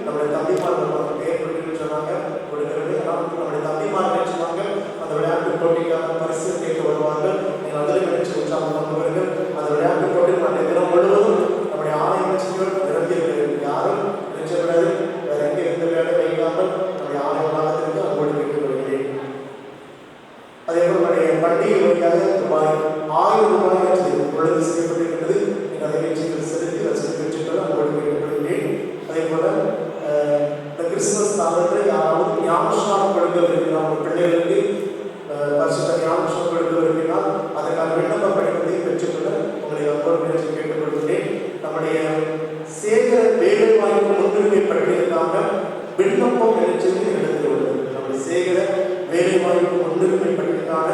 நம்முடைய தம்பிமார்கள் ஏற்பட்டு சொன்னாங்க கொடுக்கிறது. நம்முடைய தம்பிமார்கள் சொன்னாங்க அந்த விளையாட்டு போட்டிக்கான பரிசு கேட்க வருவார்கள். நீங்கள் அதில் நிகழ்ச்சி உற்சாகம் பங்கு பெறுங்கள். அந்த விளையாட்டு போட்டிகள் நம்முடைய தினம் முழுவதும் நம்முடைய ஆலய நிகழ்ச்சிகள் நிரம்பியிருக்கிறது. யாரும் நினைச்சக்கூடாது வேற எங்கே எந்த வேலை வைக்காமல் நம்முடைய ஆலய வளாகத்திற்கு அங்கோடு கேட்டுக் கொள்கிறேன். அதே போல நம்முடைய பண்டிகை வழியாக ரூபாய் 1000 ஒழுங்கு செய்யப்பட்டிருக்கிறது. நீங்கள் அதை நிகழ்ச்சிகள் செலுத்தி ரசித்து பெற்றுக்கொள்ள அங்கோடு கேட்டுக்கொள்கிறேன். அதே போல இந்த கிறிஸ்துமஸ் காலத்தில் யாராவது ஞாபகம் கொடுக்க விரும்பினால் ஒரு பிள்ளைகளுக்கு பரிசுத்த ஞாபகம் கொடுக்க விரும்பினால் அதற்கான விண்ணப்ப படிப்பதை பெற்றுக்கொள்ள உங்களை அங்கோடு நிகழ்ச்சி கேட்டுக்கொள்கிறேன். நம்முடைய சேகர வேலை வாய்ப்பு முன்னுரிமை பட்டியலுக்காக விண்ணப்பம் நிகழ்ச்சியில் எடுத்து உள்ளது. நம்முடைய சேகர வேலை வாய்ப்பு முன்னுரிமை பட்டியலுக்கான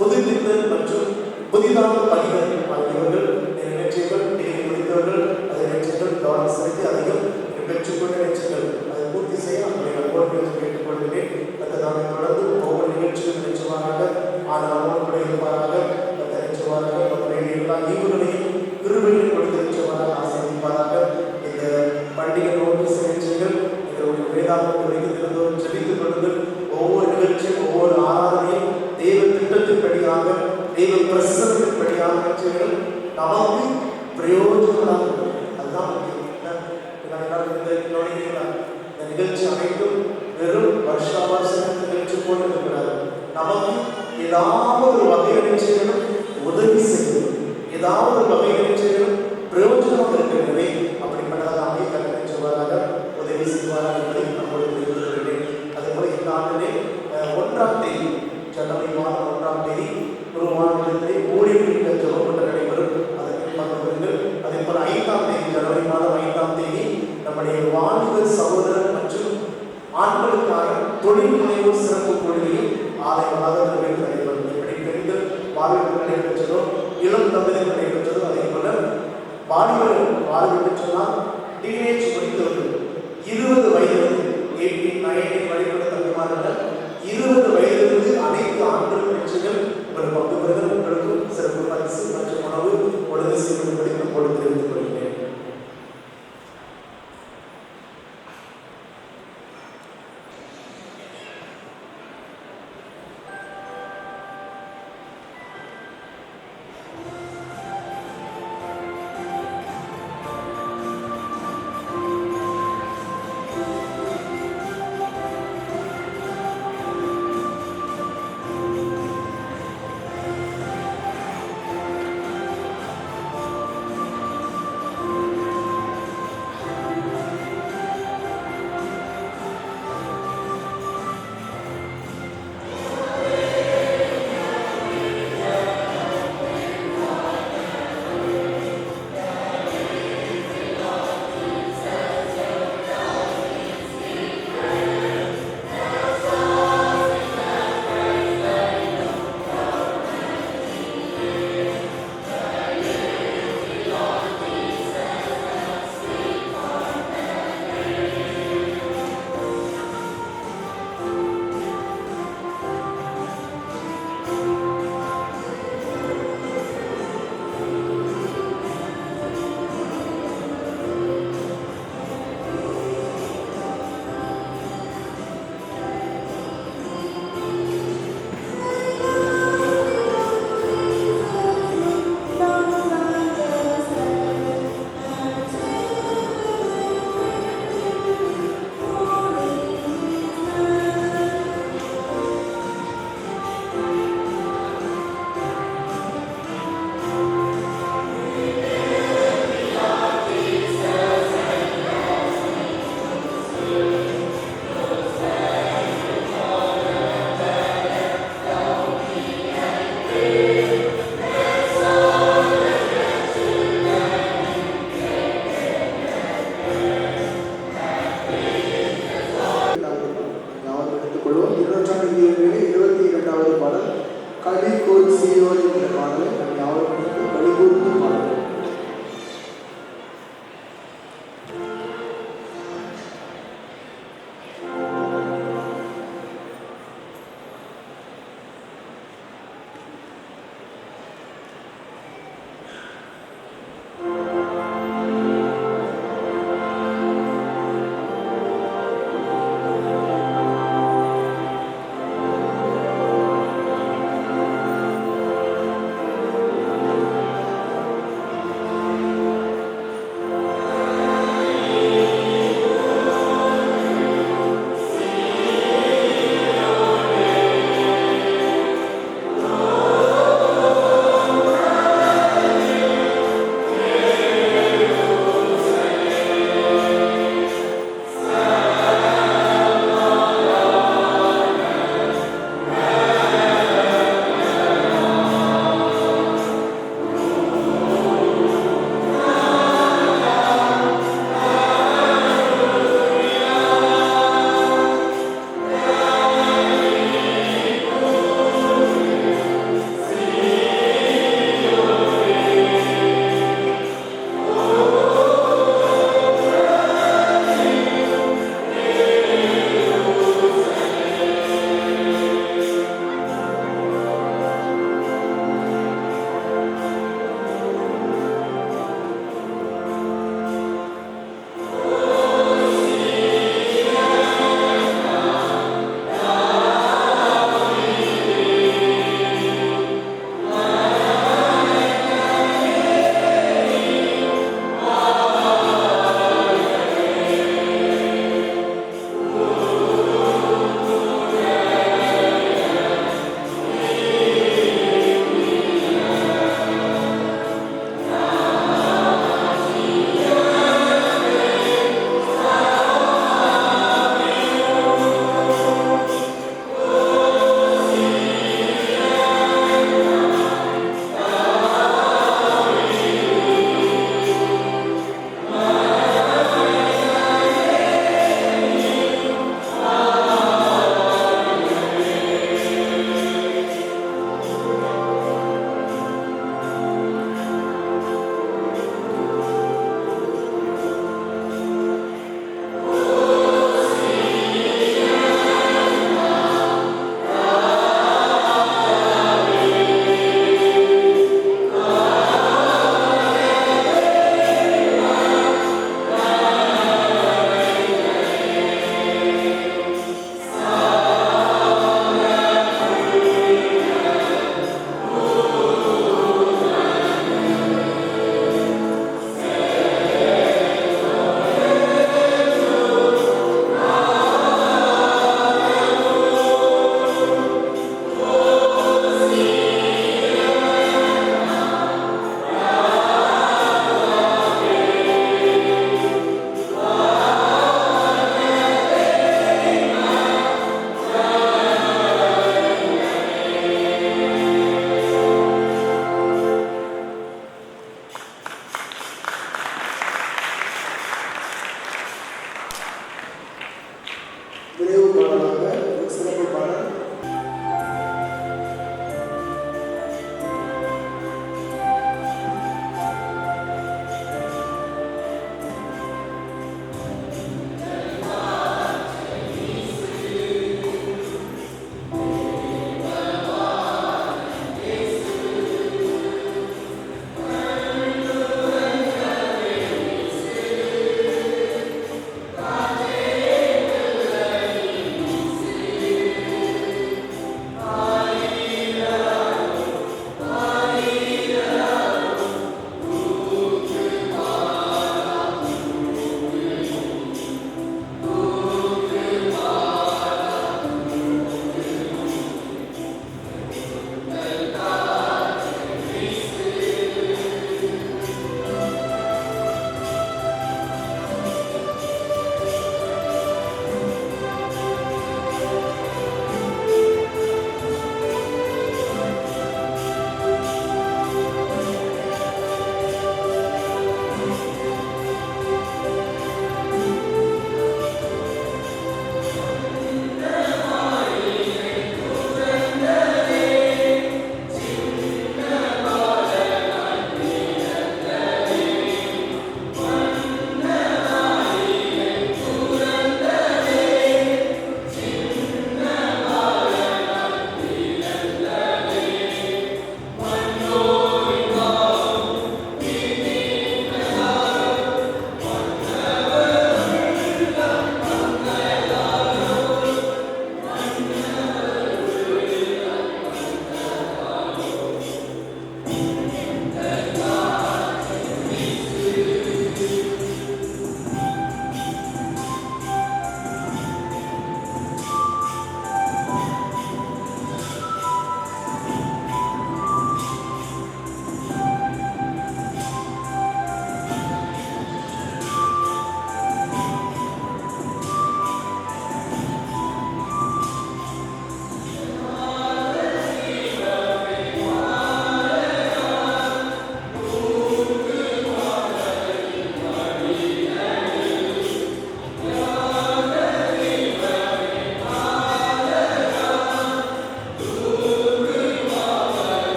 புதுப்பித்தல் மற்றும் புதிதாக பணிகள் ஆகியவர்கள் நிகழ்ச்சிகள் டிகிரி முடித்தவர்கள் அதை நிகழ்ச்சிகள் கவனம் செலுத்தி அதிகம் பெற்றுக்கொண்ட நிகழ்ச்சிகள் அதை பூர்த்தி செய்ய நம்முடைய அங்கோடு கேட்டுக்கொள்கிறேன். அதை தொடர்ந்து ஒவ்வொரு நிகழ்ச்சியும் நிச்சயமாக ஆதரவோடு இருப்பாராக. நிச்சயமாக நம்முடைய எல்லா ஈவுகளையும் கிருபையில் கொடுத்து நிச்சயமாக ஆசீர்வதிப்பாராக. இந்த பண்டிகை நோக்கி நிகழ்ச்சிகள் எங்களுடைய வேதாந்தத்தை வைத்திருந்தோம் செலுத்திக் கொள்ளுங்கள். ஒவ்வொரு நிகழ்ச்சியும் ஒவ்வொரு ஆராதனையும் தெய்வ திட்டத்தின்படியாக தெய்வ பிரசனத்தின்படியாக நிகழ்ச்சிகள் நமக்கு பிரயோஜனமாக அதுதான் இந்த நிகழ்ச்சி அனைத்தும் வெறும் வருஷா வருஷம் நிகழ்ச்சி போல இருக்கிறார். நமக்கு ஏதாவது ஒரு வகை நிகழ்ச்சிகளும் உதவி செய்யும், ஏதாவது ஒரு வகை நிகழ்ச்சிகளும் பிரயோஜனமாக இருக்கிறது. அப்படிப்பட்டதாக அமைய கல்வி சொல்வாராக உதவி செய்வாராக என்பதை நம்மோடு தெரிவித்துள்ளேன். அதே போல இந்த ஆண்டிலே 1ஆம் தேதி ஜனவரி மாதம் 1ஆம் தேதி குருவானத்திலே ஊழியர்கள் ஜபக்கூட்டம் நடைபெறும். அதற்கு பங்கு பெறுங்கள். அதே போல 5ஆம் தேதி ஜனவரி மாதம் 5ஆம் தேதி நம்முடைய வாலிபர் சகோதரர் மற்றும் ஆண்களுக்கான தொழில் முனைவோர் சிறப்பு கொள்கையும் ஆலய வளாகத்தில் நடைபெறும். இப்படி பெண்கள் வாலிபர்கள் நடைபெற்றதோ இளம் தம்பதிகள் நடைபெற்றதோ அதே போல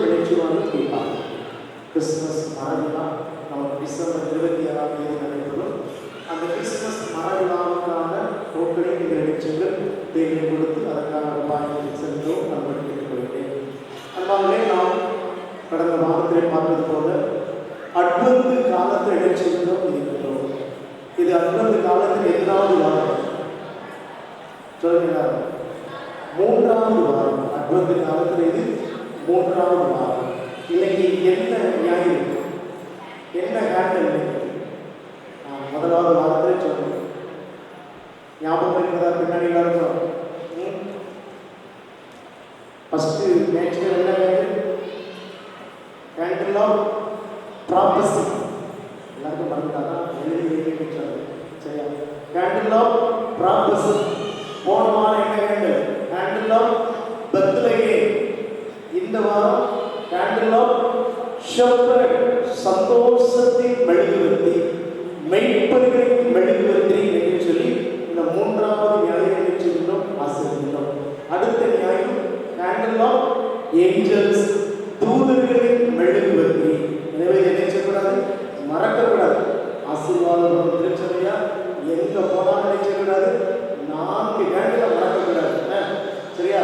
நினைச்சுவாங்க கேட்பாங்க. கிறிஸ்துமஸ் மரவிழா நம்ம டிசம்பர் 26 நடைபெறும். அந்த கிறிஸ்துமஸ் மரவிழாவுக்கான டோக்கனை நீங்கள் நினைச்சுங்கள் தேவை கொடுத்து அதற்கான ரூபாய்க்கு சென்றோம் நம்ம கேட்டுக்கொள்கிறேன். அன்பாகவே நாம் கடந்த வாரத்திலே பார்த்தது போல அட்வந்து காலத்தை இடைச்சென்றோம் இருக்கிறோம். இது அட்வந்து காலத்தில் எத்தனாவது வாரம் சொல்லுங்க? 3வது வாரம். அட்வந்து காலத்தில் இது 3வது வாரம். இன்னைக்கு என்ன ஞாயிறு, என்ன ஹேண்டில் முதலாவது வாரத்திலே சொல்லுங்க. ஞாபகம் இருக்கிறதா? பின்னாடி இருக்கும். ஃபர்ஸ்ட் நேச்சுரல் என்ன ஹேண்டில் ஆஃப் ப்ராபஸி. எல்லாருக்கும் மறந்துட்டாங்க, எழுதி சரியா? Candle of prophecy. போன வாரம் என்ன ஹேண்டில்? Handle of Bethlehem. இந்த வாரம் ஹேண்டில் ஆஃப் ஷெப்பர்ட், சந்தோஷத்தின் மெழுகுவர்த்தி, மெய்ப்பர்களின் மெழுகுவர்த்தி என்று சொல்லி இந்த 3வது ஞாயிறு நினைச்சிருந்தோம், ஆசிரியர். அடுத்த ஞாயிறு ஹேண்டில் ஆஃப் ஏஞ்சல்ஸ், தூதர்களின் மெழுகுவர்த்தி. எனவே நினைச்சக்கூடாது, மறக்கக்கூடாது. ஆசீர்வாதம் திருச்சபையா எங்க போனாலும் நினைச்சக்கூடாது. 4 ஹேண்டில் மறக்கக்கூடாது. சரியா?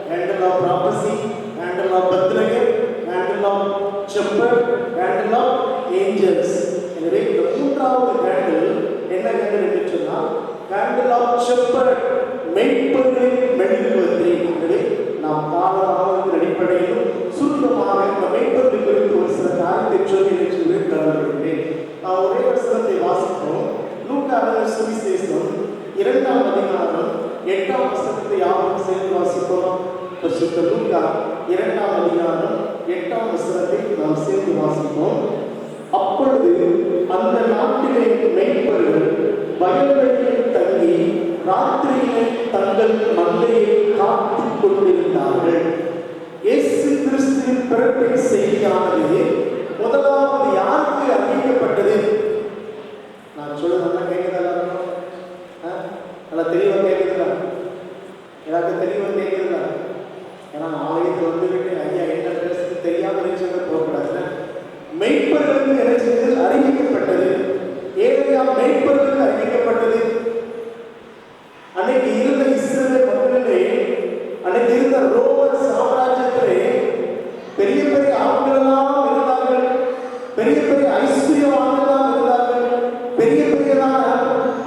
Candle of prophecy, candle of Bethlehem, candle of shepherd, candle of angels. எனவே இந்த 3வது ஹேண்டில் என்ன ஹேண்டில் என்று சொன்னால் ஹேண்டில் ஆஃப் ஷெப்பர்ட், மெய்ப்பர்களின் மெழுகுவர்த்தி. எனவே நாம் காலத்தின் அடிப்படையில் சுருக்கமாக இந்த மெய்ப்பர்கள் குறித்து ஒரு சில காரியத்தை சொல்லி கலந்துள்ளேன். நான் ஒரே வசனத்தை வாசிப்போம். லூக்கா சுவிசேஷம் 2ஆம் அதிகாரம் 8ஆம் வசனத்தை யாரும் சேர்ந்து வாசிப்போம். பரிசுத்த லூக்கா 2ஆம் அதிகாரம் 8ஆம் வசனத்தை நாம் சேர்ந்து வாசிப்போம். அப்பொழுது அந்த நாட்டிலே மெய்ப்பர்கள் வயல்வெளியில் தங்கி ராத்திரியிலே தங்கள் மந்தையை காத்துக் கொண்டிருந்தார்கள். இயேசு கிறிஸ்துவின் பிறப்பின் செய்தியானது முதலாவது யாருக்கு அறிவிக்கப்பட்டது? நான் சொல்றது நல்லா கேட்குதா? நல்லா தெளிவாக கேட்குதுங்களா? எல்லாருக்கும் தெளிவாக கேட்குதுங்களா? ஏன்னா ஆலயத்தில் வந்துவிட்டு ஐயா என்ன பேசுறது தெரியாத நினைச்சது போகக்கூடாது. மெய்ப்பர்களுக்கு நினைச்சது அறிவிக்கப்பட்டது. ஏழையா மெய்ப்பர்களுக்கு அறிவிக்கப்பட்டது. அன்னைக்கு இருந்த இஸ்ரவேல் மக்களிலே, அன்னைக்கு இருந்த ரோமர் சாம்ராஜ்யத்திலே பெரிய பெரிய ஆட்களெல்லாம் இருந்தார்கள். பெரிய பெரிய ஐஸ்வர்யவான்களாக இருந்தார்கள். பெரிய பெரியதான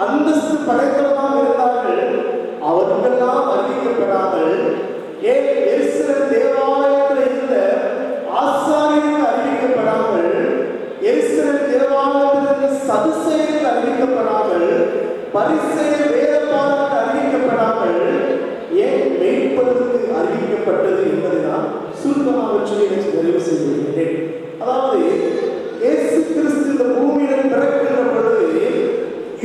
அந்தஸ்து படைத்தவர்களாக இருந்தார்கள். அவர்களெல்லாம் அறிவிக்கப்படாமல் ஏன் எருசலேம் தேவாலயத்தில் இருந்த ஆசாரியருக்கு அறிவிக்கப்படாமல், எருசலேம் தேவாலயத்தில் இருந்த சதுசேயருக்கு அறிவிக்கப்படாமல், பரிசேயர் வேதபாரருக்கு அறிவிக்கப்படாமல் ஏன் மெய்ப்பர்களுக்கு அறிவிக்கப்பட்டது என்பதை நான் சுருக்கமாக சொல்லி நிறைவு செய்திருக்கிறேன். அதாவது இயேசு கிறிஸ்து இந்த பூமியிடம் பிறக்கின்ற பொழுது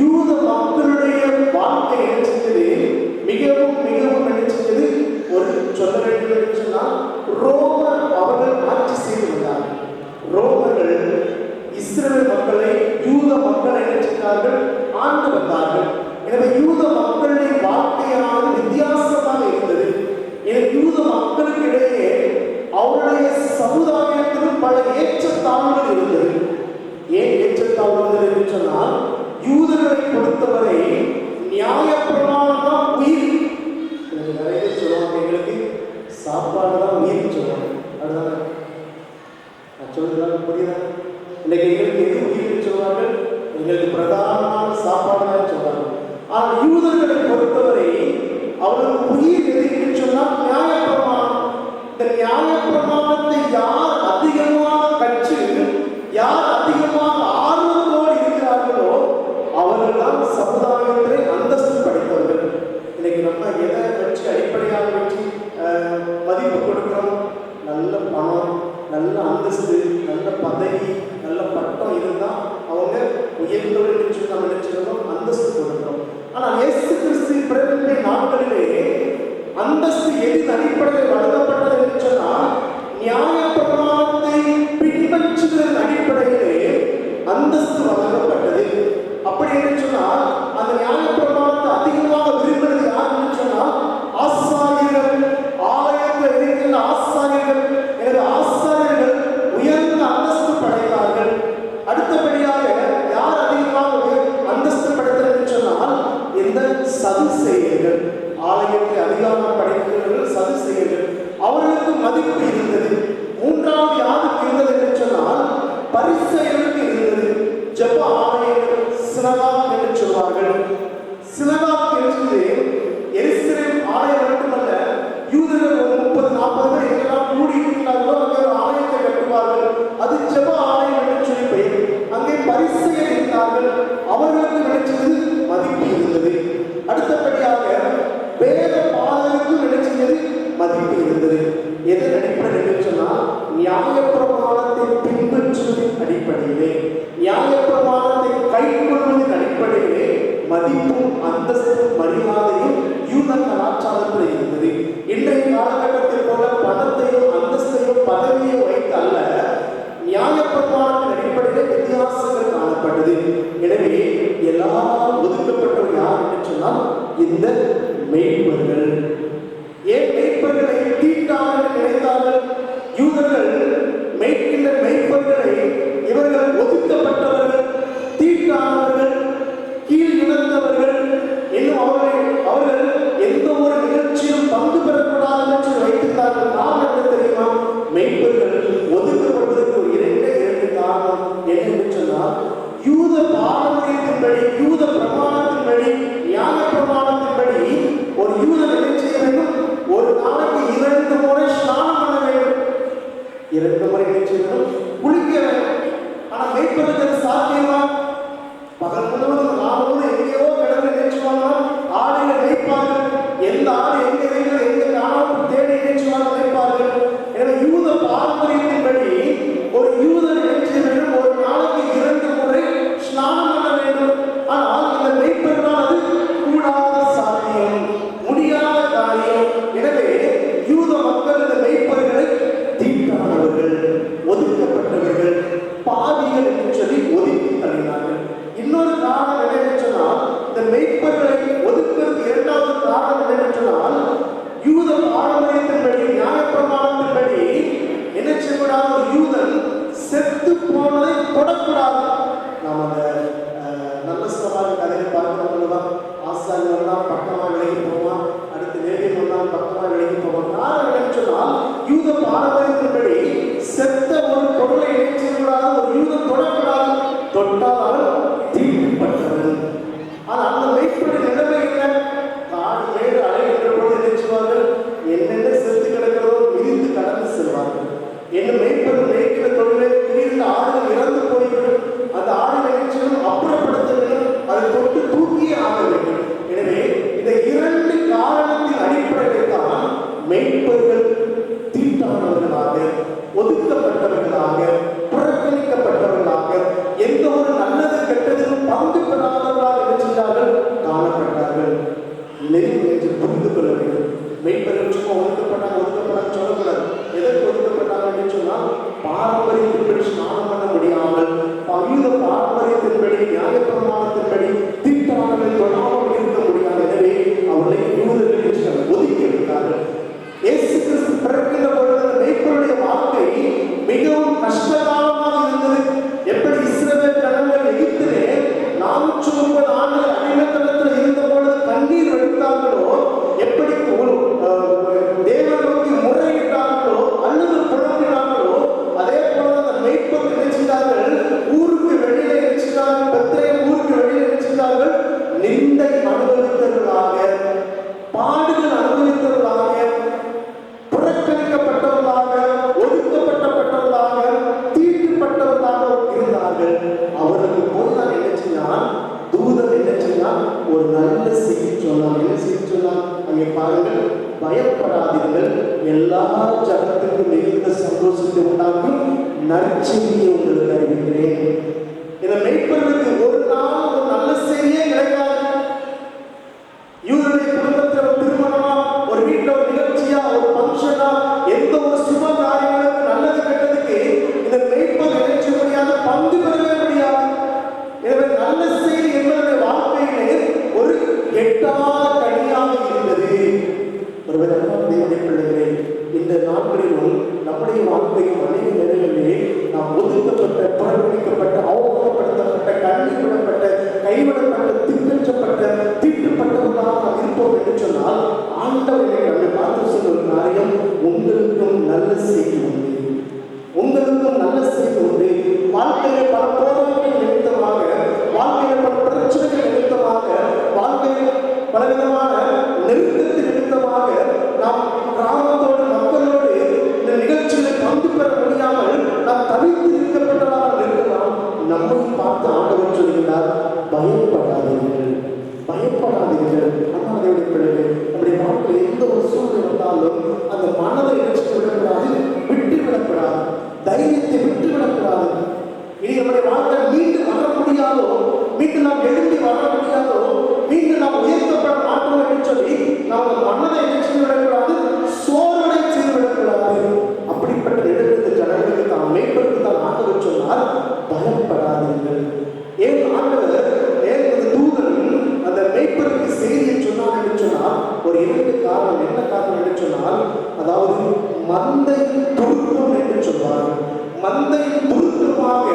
யூத மக்களுடைய வாழ்க்கை நினைச்சது மிகவும் மிகவும் நினைச்சது ஒரு சொல்ல வேண்டும் என்று சொன்னால் ரோமர் அவர்கள் ஆட்சி செய்து வந்தார்கள். ரோமர்கள் இஸ்ரவேல் மக்களை, யூத மக்களை நினைச்சார்கள், ஆண்டு வந்தார்கள். எனவே யூத மக்களுடைய வாழ்க்கையானது வித்தியாசமாக இருந்தது. யூத மக்களுக்கு இடையே அவருடைய சமுதாயத்திலும் பல ஏற்றத்தாழ்வுகள் இருந்தது. ஏன் ஏற்றத்தாழ்வுகள் என்று சொன்னால் யூதர்களை பொறுத்தவரை நியாயப்பிரமாணம் தான் உயிர். நிறைய பேர் சொல்லுவாங்க எங்களுக்கு சாப்பாடு தான் உயிர்னு சொல்லுவாங்க. அதுதான் நான் சொல்றதுனால புரியுதா? இன்னைக்கு எங்களுக்கு எது உயிர்னு சொல்வார்கள்? எங்களுக்கு பிரதானமான சாப்பாடு தான் சொல்றாங்க. ஆனால் யூதர்களை பொறுத்தவரை அவர்களுக்கு உயிர் எது என்று சொன்னால் நியாயப்பிரமாணம். இந்த நியாயப்பிரமாணத்தை யார் அதிகமாக கற்று, யார் அதிகமாக ஆர்வத்தோடு இருக்கிறார்களோ அவர்கள் தான் சமுதாயத்திலே அந்தஸ்து படைத்தவர்கள். இன்னைக்கு நம்ம எதை வச்சு அடிப்படையாக வச்சு மதிப்பு கொடுக்கிறோம்? நல்ல பணம், நல்ல அந்தஸ்து, நல்ல பதவி, நல்ல பட்டம் இருந்தால் அவங்க உயர்ந்தவர்கள் என்று நம்ம நினைச்சிருக்கோம், அந்தஸ்து கொடுக்கிறோம். ஆனால் இயேசு கிறிஸ்து பிறப்பின் நாட்களிலே அந்தஸ்து எதின் அடிப்படையில் வழங்கப்பட்டது என்று சொன்னால் நியாயப்பிரமாணத்தை பின்பற்றுவதன் அடிப்படையிலே அந்தஸ்து வழங்கப்பட்டது. அப்படி என்று சொன்னால் அந்த நியாயப்பிரமாணத்தை அதிகமாக விரும்புவது யார் என்று சொன்னால் ஆசாரியர்கள். ஆலயத்தில் இருக்கின்ற ஆசாரியர்கள் சதுசேயர்கள், ஆலயத்தை அதிகாரம் படைத்தவர்கள் சதுசேயர்கள், அவர்களுக்கு மதிப்பு இருந்தது. மூன்றாவது யாருக்கு இருந்தது என்று சொன்னால் பரிசேயர்களுக்கு இருந்தது. ஜெப ஆலயங்கள், சினகாக் என்று சொல்வார்கள். சினகாக் என்பது எருசலேம் ஆலயம் மட்டுமல்ல, யூதர்கள் 30-40 பேர் எங்கெல்லாம் கூடி இருக்கிறார்களோ அங்கே ஒரு ஆலயத்தை கட்டுவார்கள். அது ஜெப ஆலயம் என்று சொல்லி பெயர். அங்கே பரிசேயர் இருந்தார்கள், அவர்களுக்கு நினைச்சது மதிப்பு இருந்தது. அடுத்தபடியாக வேத பாடலுக்கு நினைச்சது மதிப்பு இருந்தது. எதன் அடிப்படையில் என்று சொன்னால் நியாயப்பிரமாணத்தை பின்பற்றுவதன் அடிப்படையிலே, நியாயப்பிரமாணத்தை கைக்கொள்வதன் அடிப்படையிலே மதிப்பும் அந்தஸ்தும் மரியாதையும் யூத கலாச்சாரத்தில் இருந்தது. இன்றைய காலகட்டத்தில் போல பணத்தையோ அந்தஸ்தையோ பதவியோ வைத்து அல்ல, நியாயப்பிரமாணத்தின் அடிப்படையிலே வித்தியாசங்கள் காணப்பட்டது. எனவே எல்லாரும் ஒதுக்கப்பட்டவர் யார் என்று சொன்னால் இந்த மெய்ப்பர்கள். ஏன் மெய்ப்பர்களை தீட்டாளர்கள் நினைத்தார்கள்? யூதர்கள் மெய்க்கின்ற மெய்ப்பர்களை இவர்கள் ஒதுக்கப்பட்டவர்கள், தீட்டானவர்கள், கீழ் இழந்தவர்கள், இன்னும் அவர்கள் எந்த ஒரு நிகழ்ச்சியும் பங்கு பெறக்கூடாது என்று வைத்திருந்தார்கள். காரணம் என்ன தெரியுமா? மெய்ப்பர்கள் ஒதுக்கப்படுவதற்கு ஒரு இரண்டு காரணம் என்ன என்று சொன்னால், யூத பாரம்பரியத்தின்படி, யூத பிரமாணத்தின்படி, ஞான பிரமாணத்தின்படி ஒரு யூத நிகழ்ச்சி வேண்டும். ஒரு நாளைக்கு 2 முறை ஸ்நானம் பண்ண வேண்டும், 2 முறை நிகழ்ச்சி வேண்டும், குளிக்க வேண்டும். ஆனால் மெய்ப்பதற்கு சாத்தியமா? பகல் முழுவதும் நாமளும் எங்கேயோ கிடந்து நினைச்சுவாங்க, ஆடையை வைப்பார்கள். எந்த ஆடை எங்க வைக்கிறது, எங்க காணாமல் தேடி நினைச்சுவாங்க வைப்பார்கள். எனவே யூத பாரம்பரியத்தின்படி ஒரு யூத நிகழ்ச்சி வேண்டும், ஒரு நாளைக்கு 2 முறை ஸ்நானம் பண்ண வேண்டும். ஆனால் இந்த மெய்ப்பெருமான் அது கூடாத சாத்தியம், முடியாத காரியம். எனவே யூத மக்கள் இந்த மெய்ப்பர்களை தீட்டானவர்கள், ஒதுக்கப்பட்டவர்கள், பாவிகள் என்று சொல்லி ஒதுக்கி தள்ளினார்கள். இன்னொரு காரணம் என்னன்னு சொன்னால், இந்த மெய்ப்பர்களை ஒதுக்குறதுக்கு இரண்டாவது காரணம் என்னன்னு சொன்னால், யூத பாரம்பரியத்தின்படி, நியாயப்பிரமாணத்தின்படி என்ன செய்யக்கூடாது? ஒரு யூதன் செத்து போனதை தொடக்கூடாது. நாம் அந்த நல்ல சமாதி கதையை பார்க்கிறவங்கதான் ஆசாரியர் வந்தால் பக்கமாக விலகி போவான், அடுத்து நேரில் வந்தால் பக்கமாக விலகி போவான். காரணம் என்னன்னு சொன்னால், யூத பாரம்பரியத்தின்படி செத்த ஒரு பொருளை என்ன செய்யக்கூடாது? ஒரு யூதன் தொடக்கூடாது. தொட்டால் அவன் தீட்டுப்பட்டவன். ஆனால் அந்த மெய்ப்பருடைய நிலைமை என்ன? காடு மேடு அடைகின்ற போது நினைச்சுவார்கள், என்னென்ன செத்து கிடக்கிறதோ மிதித்து கடந்து செல்வார்கள். என்ன மெய்ப்பரு மேய்க்கிற தொழிலை திடீர்னு ஆடுகள் இறந்து போய்விடும், அந்த ஆடு நிகழ்ச்சியும் அப்புறப்படுத்த வேண்டும், அதை தொட்டு தூக்கியே ஆக வேண்டும். எனவே இந்த 2 காரணத்தின் அடிப்படையில் தான் மெய்ப்பர்கள் தீட்டானவர்களாக, ஒதுக்கப்பட்டவர்களாக, புறக்கணிக்கப்பட்டவர்களாக, எந்த ஒரு நல்லது கெட்டதிலும் பங்கு பெறாதவர்களாக நினைச்சார்கள், காணப்பட்டார்கள். என்று புரிந்து கொள்ள வேண்டும். மெய்ப்பர்கள் சும்மா ஒதுக்கப்பட்டாங்க சொல்லக்கூடாது. எதற்கு ஒதுக்கப்பட்டாங்க என்று சொன்னால், பாரம்பரியத்தின்படி ஸ்நானம் பண்ண முடியாமல், யூத பாரம்பரியத்தின்படி, நியாயப்பிரமாணத்தின்படி தீட்டானவர்கள் தொடாமல் இருக்க முடியாது. எனவே அவர்களை யூதர்கள் ஒதுக்கி இருக்கிறார்கள். இயேசு கிறிஸ்து பிறக்கின்ற பொழுது மெய்ப்பருடைய வாழ்க்கை மிகவும் கஷ்டகாலமாக இருந்தது. எப்படி இஸ்ரவேல் ஜனங்கள் எகிப்திலே 430 ஆண்டுகள் அடிமைத்தனத்தில் இருந்த பொழுது கண்ணீர் வடித்தார்களோ, எப்படி தேவன் நோக்கி முறையிட்டார்களோ, அழுது புலம்பினார்களோ, அதே போல அந்த மெய்ப்பர் நினைச்சிட்டார்கள், ஊருக்கு வெளியில நினைச்சிட்டார்கள், பெத்லகேம் ஊருக்கு வெளியில நினைச்சிட்டார்கள், நிந்தை அனுபவித்தவர்களாக, பாடுகள் அனுபவித்தவர்களாக, புறக்கணிக்கப்பட்டவர்களாக, ஒதுக்கப்பட்டவர்களாக, தீட்டுப்பட்டவர்களாக இருந்தார்கள். அவருக்கு போய் நான் என்ன செய்தான்? தூதன் என்ன செய்தான்? ஒரு நல்ல செய்தி சொன்னான். என்ன செய்தி சொன்னான்? அங்கே பாருங்கள், பயப்படாதீர்கள், எல்லா ஜகத்துக்கும் மிகுந்த சந்தோஷத்தை உண்டாக்கும் நற்செய்தியை உங்களுக்கு அறிவிக்கிறேன். இந்த மெய்ப்பர்களுக்கு ஒரு நாள் ஒரு நல்ல செய்தியே கிடைக்காது. யூதருடைய குடும்பத்தில் திருமணமா, ஒரு வீட்டில் ஒரு நிகழ்ச்சியா, ஒரு பங்கனா, எந்த ஒரு சுப காரியங்களுக்கு நல்லது கெட்டதுக்கு இந்த மெய்ப்பர் நிகழ்ச்சி முடியாது, பங்கு பெறவே முடியாது. எனவே நல்ல செய்தி எங்களுடைய வாழ்க்கையிலே ஒரு எட்டாத கனியாக இருந்தது. ஒரு விதமான தேவனை பிள்ளைகளே, இந்த நாட்களிலும் நம்முடைய வாழ்க்கையும் அநேக நிலைகளிலே நாம் ஒதுக்கப்பட்ட, புறக்கணிக்கப்பட்ட, அவமானப்படுத்தப்பட்ட, கண்ணீர் விடப்பட்ட, கைவிடப்பட்ட, திட்டப்பட்ட, தீட்டுப்பட்டவர்களாக ஆண்டவரை நம்மை பார்த்து சொல்ல ஒரு காரியம், உங்களுக்கும் நல்ல செய்தி உண்டு, உங்களுக்கும் நல்ல செய்தி உண்டு. வாழ்க்கையில பல போராட்டங்கள் நிமித்தமாக, வாழ்க்கையில பல பிரச்சனைகள் நிமித்தமாக, வாழ்க்கையில் பலவிதமான நெருக்கத்தின் நிமித்தமாக நாம் கிராமத்தோடு மக்களோடு இந்த நிகழ்ச்சிகளை பங்கு பெற முடியாமல் நாம் தவித்து இருக்கப்பட்டதாக இருக்கலாம். நம்மையும் பார்த்து ஆண்டவர் சொல்கிறார், பயப்படாதீர்கள், பயப்படாதீர்கள். அண்ணாதையுடைய பிள்ளைகள், நம்முடைய வாழ்க்கையில் எந்த ஒரு சூழ்நிலை வந்தாலும் அந்த மனதை இணைச்சு விடக்கூடாது, விட்டு விடக்கூடாது, தைரியத்தை விட்டு விடக்கூடாது. இனி நம்முடைய வாழ்க்கை மீண்டும் வர முடியாதோ, மீண்டும் நாம் எழுதி வர முடியாதோ, மீண்டும் நாம் உயர்த்தப்பட மாட்டோம் என்று சொல்லி நாம் மனதை இணைச்சு விடக்கூடாது, சோர்வடை செய்து விடக்கூடாது. அப்படிப்பட்ட இடத்திற்கு ஜனங்களுக்கு தான் மேம்படுத்தி தான் ஆண்டவர் சொன்னார், பயப்படாதீர்கள். ஏன் ஆண்டவர் தூதன் அந்த மேய்ப்பருக்கு செய்தியை சொன்னார் என்று சொன்னால் ஒரு இரண்டு காரணம். என்ன காரணம் என்று சொன்னால், அதாவது மந்தை துருக்கம் என்று சொல்வார்கள். மந்தை துருக்கமாக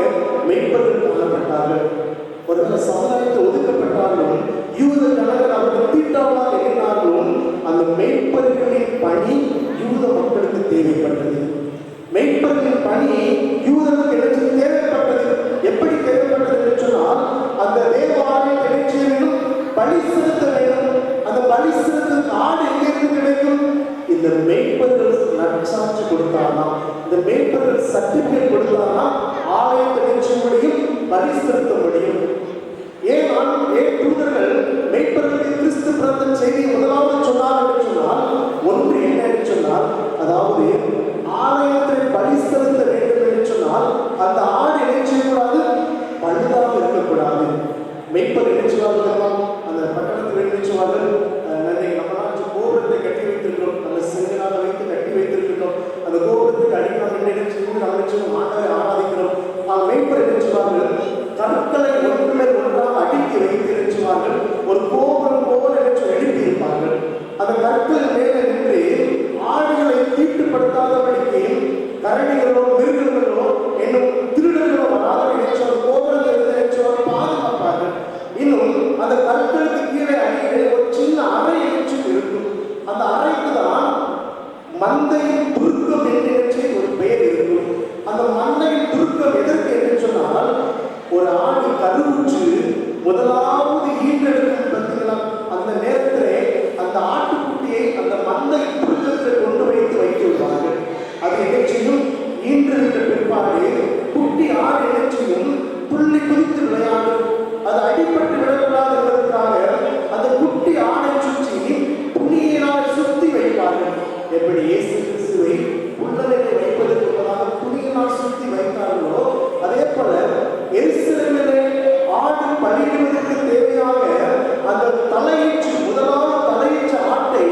மேய்ப்பர்கள் காணப்பட்டார்கள். ஒரு சமுதாயத்தை ஒதுக்கப்பட்டாலும் யூத ஜனங்கள் அவர்கள் தீட்டாவாக எண்ணினார்களும் அந்த மேய்ப்பர்களின் பணி யூத மக்களுக்கு தேவைப்பட்டது. மேய்ப்பர்களின் பணி யூதர்களுக்கு எனக்கு தேவைப்பட்டது. எப்படி தேவைப்பட்டது என்று சொன்னால், அந்த தேவாலய நிகழ்ச்சியிலும் பலி செலுத்த வேண்டும். அந்த பலி செலுத்தும் ஆடு எங்கிருந்து கிடைக்கும்? இந்த மேய்ப்பர்கள் நற்சாட்சி கொடுத்தாலாம், இந்த மேய்ப்பர்கள் சர்டிபிகேட் கொடுத்தாலாம் ஆலய நிகழ்ச்சியுடையும் பலி செலுத்த முடியும். ஏன் தூதர்கள் மேய்ப்பர்களுக்கு கிறிஸ்து பிறந்த செய்தி முதலாவது சொன்னார் என்று சொன்னால், ஒன்று என்ன என்று சொன்னால், அதாவது ஆலயத்தை பலி செலுத்த வேண்டும் என்று சொன்னால் அந்த ஆடு என்ன செய்யக்கூடாது? பழுதாக இருக்கக்கூடாது. மேய்ப்பர் என்ன செய்வார்கள்? அந்த பட்டணத்தில் என்ன செய்வார்கள்? நம்மளாம் கோபுரத்தை கட்டி வைத்திருக்கிறோம், நல்ல செங்கலாக வைத்து கட்டி வைத்திருக்கிறோம். அந்த கோபுரத்துக்கு அடிக்கலாம் நம்ம மாட்டை ஆராதிக்கிறோம். மேய்ப்பர் என்ன செய்வார்கள்? கற்களை ஒன்றுமே ஒன்றாக அடுக்கி வைத்து நினைச்சுவார்கள். ஒரு கோபுரம் போல எழுப்பி இருப்பார்கள். அந்த கற்கள் மேலே நின்று ஆடுகளை தீட்டுப்படுத்தாதபடிக்கு கரடிகளோ மிருகங்களோ என்னும் திருடர்களோ வராத நினைச்ச கோபுரத்தை பாதுகாப்பார்கள். இன்னும் அந்த கற்களுக்கு கீழே அடியிலே ஒரு சின்ன அறை இருக்கும். அந்த அறைக்கு தான் மந்தையின் துருக்கம் என்று ஒரு பெயர் இருக்கும். அந்த மந்தையின் துருக்கம் எதற்கு என்று சொன்னால், ஒரு ஆடு கருவுற்று முதலாவது ஈன்றெடுக்கும் பார்த்தீங்களா, அந்த நேரத்திலே அந்த ஆட்டுக்குட்டியை அந்த மந்தை துருக்கத்தில் கொண்டு வைத்து விடுவார்கள். அது நிகழ்ச்சியும் ஈன்றெடுத்த பிற்பாடு குட்டி ஆடு நிகழ்ச்சியும் புள்ளி குதித்து விளையாடும். அது அடிப்பட்டு விடக்கூடாது என்பதற்காக அந்த குட்டி ஆடை சுற்றி துணியினால் சுத்தி வைப்பார்கள். எப்படி இயேசு கிறிஸ்துவை புல்லறையை வைப்பதற்கு பதிலாக துணியினால் சுத்தி வைத்தார்களோ, அதே போல எருசலேமிலே ஆடு பலியிடுவதற்கு தேவையாக அந்த தலையீச்சு முதலாவது தலையீச்ச ஆட்டை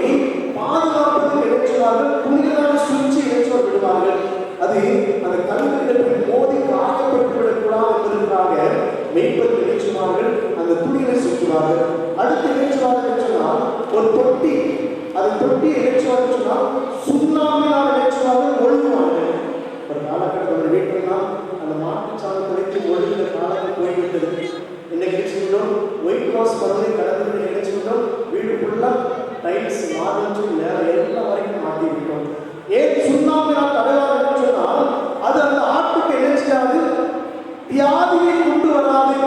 பாதுகாப்பதற்கு இணைச்சுவார்கள், துணியினால் சுற்றி இணைச்சோர் விடுவார்கள். அது அந்த கல்வியிடத்தில் மோதி காயப்பட்டு விடக்கூடாது என்பதற்காக மேய்ப்பது இணைச்சுவார்கள், அந்த துணியை சுற்றுவார்கள். அடுத்து இணைச்சுவார்கள் சொன்னால் ஒரு தொட்டி, அது தொட்டியை இணைச்சுவார்கள் சொன்னால் சுண்ணாம்பினால் இணைச்சுவார்கள், ஒழுங்குவார்கள். ஒரு காலகட்டத்தில் வீட்டில்தான் அந்த மாட்டு சாதத்தை வைத்து ஒழுங்குற காலத்தில் போய்விட்டது. இன்னைக்கு நினைச்சுக்கிட்டோம் ஒயிட் கிராஸ் பறவை கடந்து நினைச்சுக்கிட்டோம், வீடு ஃபுல்லாக டைல்ஸ் மார்பிள் எல்லாம் வரைக்கும் மாட்டி விட்டோம். ஏன் சுண்ணாம்பினால் தடையாக சொன்னால் அது அந்த ஆட்டுக்கு என்ன செய்யாது? வியாதியை கொண்டு வராது.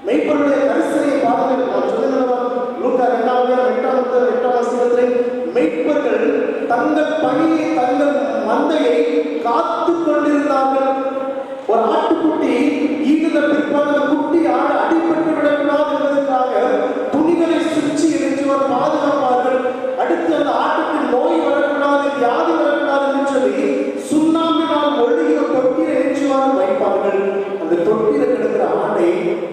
மெய்ப்பொருளுடைய கரிசனையை பாருங்கள். நான் சொல்லுகிறேன், லூக்கா 2:8 மெய்ப்பர்கள் தங்கள் பணியை தங்கள் மந்தையை காத்து கொண்டிருந்தார்கள். ஒரு ஆட்டுக்குட்டி ஈடுத பிற்பாடு குட்டி ஆடு அடிபட்டு விடக்கூடாது என்பதற்காக துணிகளை சுற்றி இறைச்சுவர் பாதுகாப்பார்கள். அடுத்து அந்த ஆட்டுக்கு நோய் வரக்கூடாது, வியாதி வரக்கூடாது என்று சொல்லி சுண்ணாம்பினால் ஒழுகிய தொட்டியை இறைச்சுவார் வைப்பார்கள். அந்த தொட்டியில கிடக்கிற ஆடை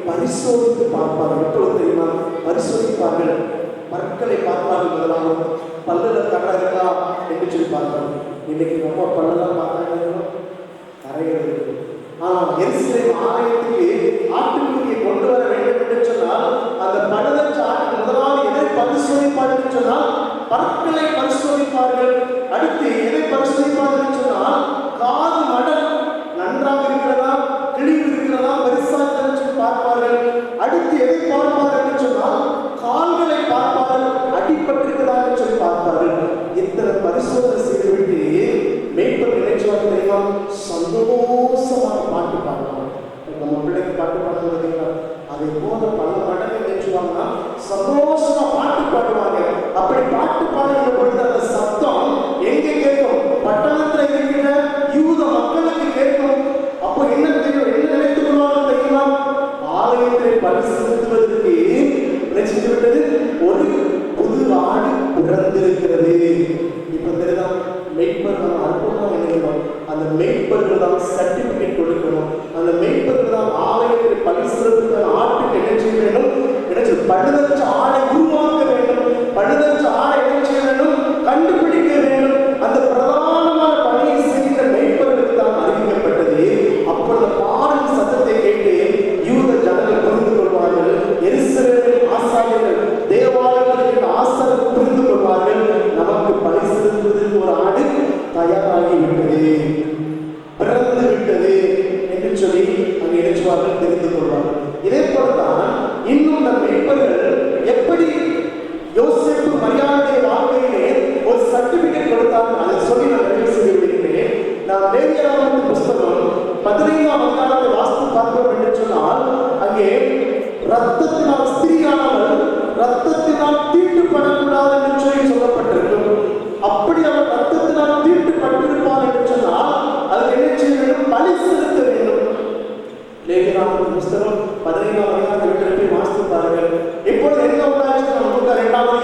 பரிசோதித்து பார்ப்பார்கள். எப்பொழுது தெரியுமா? பரிசோதிப்பார்கள். பற்களை பார்ப்பார்கள். முதலாக பல்லுல கரை இருக்கா என்று சொல்லி பார்ப்பார்கள். இன்னைக்கு ரொம்ப பல்லெல்லாம் பார்த்தாங்க, கரைகள் இருக்கு. ஆனால் எருசலேம் ஆலயத்துக்கு ஆட்டுக்குட்டியை கொண்டு வர வேண்டும் என்று சொன்னால் அந்த பழுதற்ற ஆட்டு முதலாவது எதை பரிசோதிப்பார்கள் என்று சொன்னால் பற்களை பரிசோதிப்பார்கள். அடுத்து எதை பரிசோதிப்பார்கள் என்று சொன்னால் காது மடல் நன்றாக இருக்கிறதா, கிழிவு இருக்கிறதா, பெருசாக பார்ப்பார்கள். அடுத்து எதை பார்ப்பார்கள் என்று சொன்னால் கால்களை பார்ப்பார்கள், அடிபட்டிருக்கிறதா என்று சொல்லி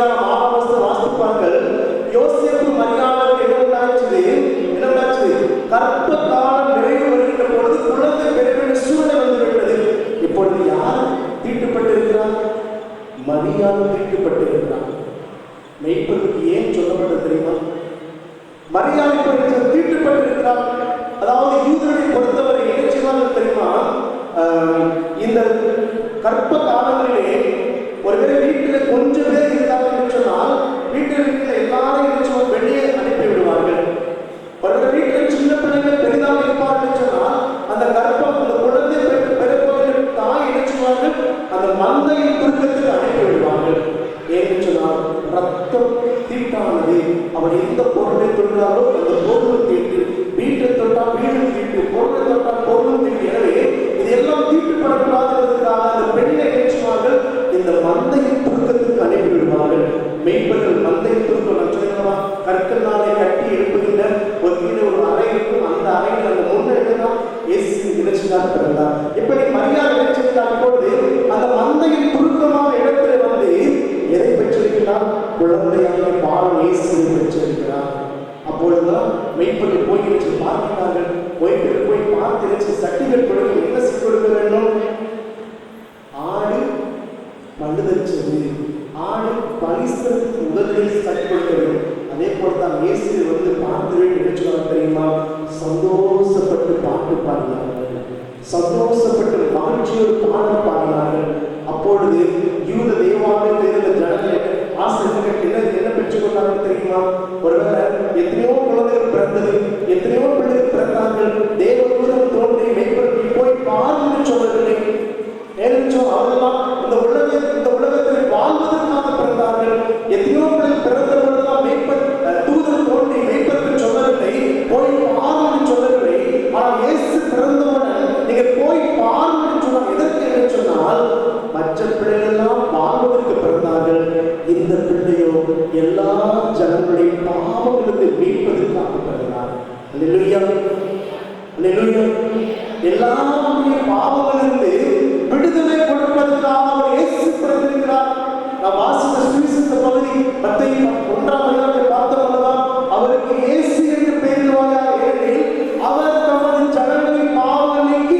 அதிகாரம் 6 வாசிப்பார்கள். யோசேப்பு மரியாளுக்கு என்ன உண்டாச்சு? கற்ப காலம் நிறைவு வருகின்ற பொழுது குழந்தை பெறுகின்ற சூழ்நிலை வந்துவிட்டது. இப்பொழுது யார் தீட்டுப்பட்டிருக்கிறார்? மரியாள் தீட்டுப்பட்டிருக்கிறார். மெய்ப்பருக்கு ஏன் சொல்லப்பட்டது தெரியுமா? மரியாதை தீட்டுப்பட்டிருக்கிறார். அதாவது யூதர்களை பொறுத்தவரை என்ன செய்வார்கள் தெரியுமா? இந்த கற்ப காலங்களிலே ஒருவேளை வீட்டில் கொஞ்சம் பேர் இருந்தார்கள் என்று சொன்னால் வீட்டில் எல்லாரும் வெளியே அனுப்பி விடுவார்கள். ஒருவேளை வீட்டில் சின்ன பிள்ளைகள் பெரிதாக இருப்பார்கள் என்று சொன்னால் அந்த கற்பம் அந்த குழந்தை பெறுவதற்கு தாய் என்ன செய்வார்கள்? அந்த மந்தையின் துருக்கத்துக்கு அனுப்பி விடுவார்கள். ஏன்னு சொன்னால் ரத்தம் தீட்டானது. அவர் எந்த பொருளை தொட்டாலோ அந்த பொருளும் தீட்டு, வீட்டை தொட்டால் வீடும் தீட்டு, பொருளை தொட்டால் பொருளும் தீட்டு. எனவே இதெல்லாம் தீட்டுப்படக்கூடாதுன்றதுக்காக அந்த பெண்ணை நினைச்சுவார்கள் இந்த மந்தையின் துருக்கத்துக்கு அனுப்பிவிடுவார்கள். மெய்ப்பர்கள் மந்தையின் துருக்கம் நச்சுமா கற்களாலே கட்டி எழுப்புகின்ற ஒரு கீழே ஒரு அறை இருக்கும். அந்த அறையில் அந்த முன்னெடுத்தான் இயேசு நினைச்சுதான் பிறந்தார். இப்படி மரியாதை நினைச்சிருந்தால் பொழுது அந்த மந்தையின் துருக்கமான இடத்துல வந்து எதை பெற்றிருக்கிறார்? குழந்தையாக பால் இயேசுவை பெற்றிருக்கிறார். அப்பொழுதுதான் மெய்ப்பர்கள் போய் நினைச்சு பார்க்கிறார்கள். போய் பார்த்து நினைச்சு சட்டிகள் கொடுக்க என்ன கொடுக்க வேண்டும்? ஆடு பழுதற்றது, ஆடு பலிஸ்தத்துக்கு முதலில் சட்டி கொடுக்க வேண்டும். அதே போலதான் இயேசு வந்து பார்த்து நினைச்சுவாங்க தெரியுமா? சந்தோஷப்பட்டு பாட்டு பாடினார்கள், சந்தோஷப்பட்டு மகிழ்ச்சியோடு பாடல் பாடினார்கள். அப்பொழுது யூத தேவாலயத்தில் இருந்த ஜனங்கள் ஆசிரியர்கள் என்ன பெற்றுக்கொண்டார்கள் தெரியுமா? ஒருவேளை எத்தனையோ குழந்தைகள் பிறந்தது, எத்தனையோ பிள்ளைகள் பிறந்தார்கள். தேவதூதன் தோன்றி மெய்ப்பர்கள் போய் பாருன்னு சொல்லவில்லை. ஏனென்றோ அவர்களெல்லாம் இந்த உலகத்தில் வாழ்வதற்காக பிறந்தார்கள். எத்தனையோ பிள்ளைகள் பிறந்த பொழுதுதான் தூதன் தோன்றி மெய்ப்பர்கள் சொல்லவில்லை, போய் பாருன்னு சொல்லவில்லை. ஆனால் இயேசு பிறந்தவுடன் நீங்க போய் பாருன்னு சொன்னார். எதற்கு என்று சொன்னால் மற்ற பிள்ளைகள் எல்லாம் வாழ்வதற்கு பிறந்தார்கள். இந்த பிள்ளையோ எல்லா ஜனங்களுடைய பாவங்களுக்கு மீட்பதற்காக பிறந்தார். அல்லேலூயா, அல்லேலூயா. எல்லாருடைய பாவங்களிலிருந்து விடுதலை கொடுப்பதற்காக அவர் இயேசு பிறந்திருக்கிறார். நாம் வாசித்த சுவிசேஷ பகுதி மத்தேயு 1ஆம் அதிகாரத்தை பார்த்தோம்னா அவருக்கு இயேசு என்று பெயரிடுவார். ஏனெனில் அவர் தமது ஜனங்களின் பாவங்களுக்கு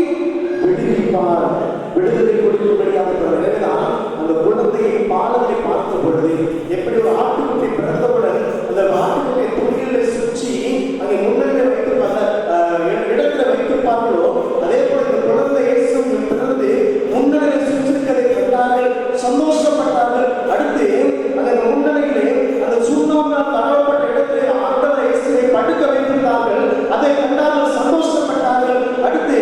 விடுவிப்பார், விடுதலை கொடுக்கும்படியாக பிறந்தார். அந்த குழந்தையை பாலத்தை பார்த்த பொழுது எப்படி ஒரு ஆட்டுக்குட்டி பிறந்தவுடன் அந்த ஆட்டுக்குட்டியை துணிகளை சுற்றி அங்கே முன்னிலை வைத்து இடத்துல வைத்திருப்பார்களோ அதே போல இந்த குழந்தை இயேசு பிறந்து முன்னிலை சுற்றிருக்கதை கண்டார்கள், சந்தோஷப்பட்டார்கள். அடுத்து அந்த முன்னிலையிலே அந்த சுண்ணாம்பால் தடவப்பட்ட இடத்திலே ஆண்டவர் இயேசுவை படுக்க வைத்திருந்தார்கள். அதை கண்டார்கள், சந்தோஷப்பட்டார்கள். அடுத்து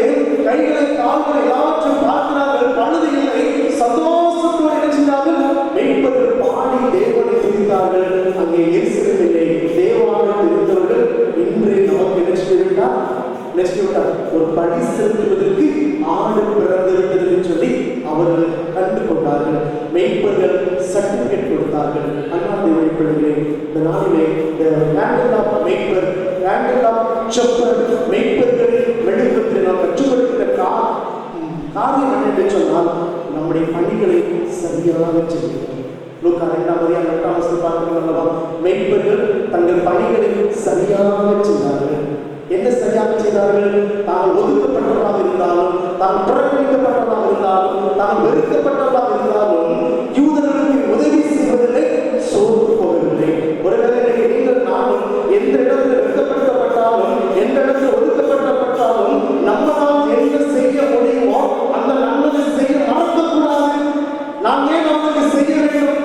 கைகளை கால்களை எல்லாவற்றையும் பார்க்கிறார்கள், பழுது இல்லை, சந்தோஷத்தோடு நினைச்சார்கள். மெய்ப்பர்கள் பாடி தேவனை துதித்தார்கள். அங்கே இயேசுவில்லை, தேவாலயத்தில் இருந்தவர்கள் இன்று நமக்கு நினைச்சுவிட்டார் ஒரு படி செலுத்துவதற்கு ஆடு பிறந்திருக்கிறது சொல்லி அவர்கள் கண்டு கொண்டார்கள். மெய்ப்பர்கள் சர்டிபிகேட் கொடுத்தார்கள். அண்ணாதை வழிபடுகிறேன். இந்த நாளிலே மெய்ப்பர் மெய்ப்பர்களின் மெழுகத்தில் நாம் கற்றுக் கொடுக்கிற காரியம் என்று சொன்னால் நம்முடைய பணிகளை சரியாக செய்கிறோம். லூக்கா 2ஆம் அதிகாரம் 8ஆம் வசனம் பார்க்கிறோம். மெய்ப்பர்கள் தங்கள் பணிகளை சரியாக செய்தார்கள். என்ன சரியாக செய்தார்கள்? தாங்கள் ஒதுக்கப்பட்டவர்களாக இருந்தாலும், தாங்கள் புறக்கணிக்கப்பட்டவர்களாக இருந்தாலும், தாங்கள் வெறுக்கப்பட்டவர்களாக இருந்தாலும் யூதர்களுக்கு உதவி செய்வதில்லை, சோர்ந்து போகவில்லை. ஒருவேளை நீங்கள் நானும் எந்த இடத்தில் வெறுக்கப்பட்டப்பட்டாலும், எந்த இடத்தில் ஒதுக்கப்பட்டப்பட்டாலும் நம்மளால் என்ன செய்ய முடியுமோ அந்த நன்மையை செய்ய மறக்கக்கூடாது. நாம் ஏன் அவர்களுக்கு செய்ய வேண்டும்?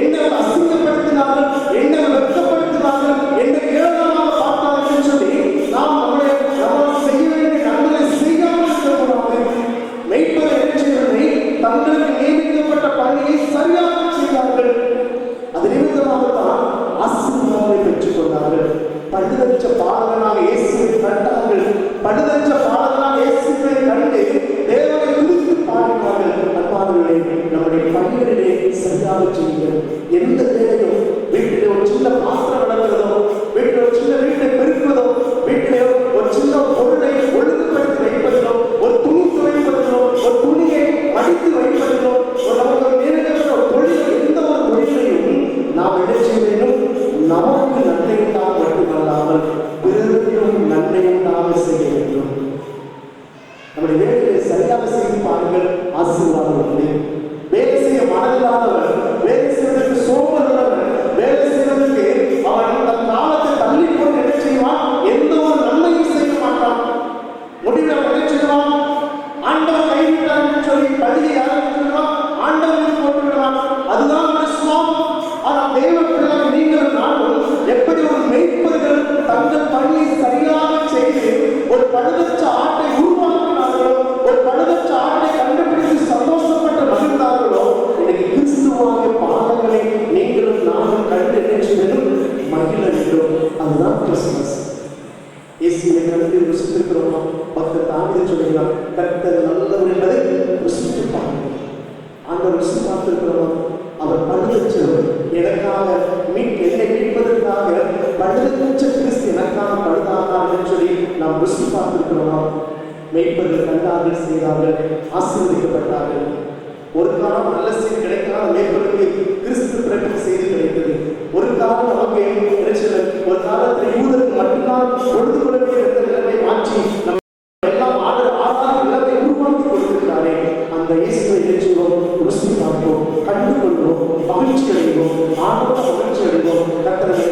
என்ன அசிங்கப்படுத்தினார்கள், என்ன வெட்கப்படுத்தினார்கள், என்ன கேவலமாக பார்த்தார்கள் சொல்லி நாம் நம்மளால் செய்ய வேண்டிய நன்மையை செய்யாமல் இருக்கக்கூடாது. மெய்ப்பர் தங்களுக்கு நியமிக்கப்பட்ட என்ன செய்ய வேண்டும்? நமக்கு நன்மை தான் மட்டுமல்லாமல் பிறருக்கும் நன்மை உண்டாக செய்ய வேண்டும். நம்முடைய வேலையை சரியாக செய்து பாருங்கள், ஆசீர்வாதம் உண்டு. வேலை செய்ய மனதில்லாதவர், வேலை செய்வதற்கு சோம்பலுள்ளவர், வேலை செய்வதற்கு அவன் தன் காலத்தை தள்ளி கொண்டு என்ன செய்வான்? எந்த ஒரு நன்மையும் செய்ய மாட்டான். முடிவில் அவன் என்ன செய்வான்? ஆண்டவர் கைவிட்டார் என்று சொல்லி பள்ளியை யாரும் சொல்லுவான், ஆண்டவர் போட்டு விடுவான். அதுதான் சுவாமம். ஆனால் தேவ பிள்ளை நீங்கள் நானும் எப்படி ஒரு மெய்ப்பர்கள் தங்கள் பணியை சரியாக செய்து ஒரு பழுதற்ற ஆட்டை உருவாக்கினார்களோ, ஒரு பழுதற்ற ஆட்டை கண்டுபிடித்து சந்தோஷப்பட்டு மகிழ்ந்தார்களோ, இன்னைக்கு கிறிஸ்துவாகிய பாதங்களை நீங்களும் நானும் கண்டு நினைச்சும் மகிழ வேண்டும். அதுதான் கிறிஸ்துமஸ். இயேசுவை கண்டு ருசித்திருக்கிறோமா? பக்தர் தாவீது சொல்கிறார், கர்த்தர் நல்லவர் என்பதை ருசித்து பாருங்கள். ஆண்டவர் ருசி பார்த்திருக்கிறோமா? அவர் பழுதற்றவர், எனக்காக என்னை மீட்பதற்காக பழுதற்ற கிறிஸ்து எனக்காக பழுதானார் என்று சொல்லி நாம் ருசி பார்த்திருக்கிறோமா? மெய்ப்பர்கள் கண்டார்கள், செய்தார்கள், ஆசீர்வதிக்கப்பட்டார்கள். ஒரு காலம் நல்ல செய்தி கிடைக்காத மேற்பர்களுக்கு கிறிஸ்து பிறகு செய்தி கிடைத்தது. ஒரு காலம் நமக்கு கிடைச்சது. ஒரு காலத்தில் யூதருக்கு மட்டும்தான் பொழுது கொள்ளவே இருந்த நிலைமை மாற்றி நம்ம எல்லாம் ஆறாத நிலைமை உருவாக்கி கொடுத்திருக்கிறாரே. அந்த இயேசுவை நினைச்சுவோம், ருசி பார்ப்போம், கண்டுகொள்வோம், மகிழ்ச்சி அடைவோம், ஆனந்த மகிழ்ச்சி அடைவோம். கர்த்தரை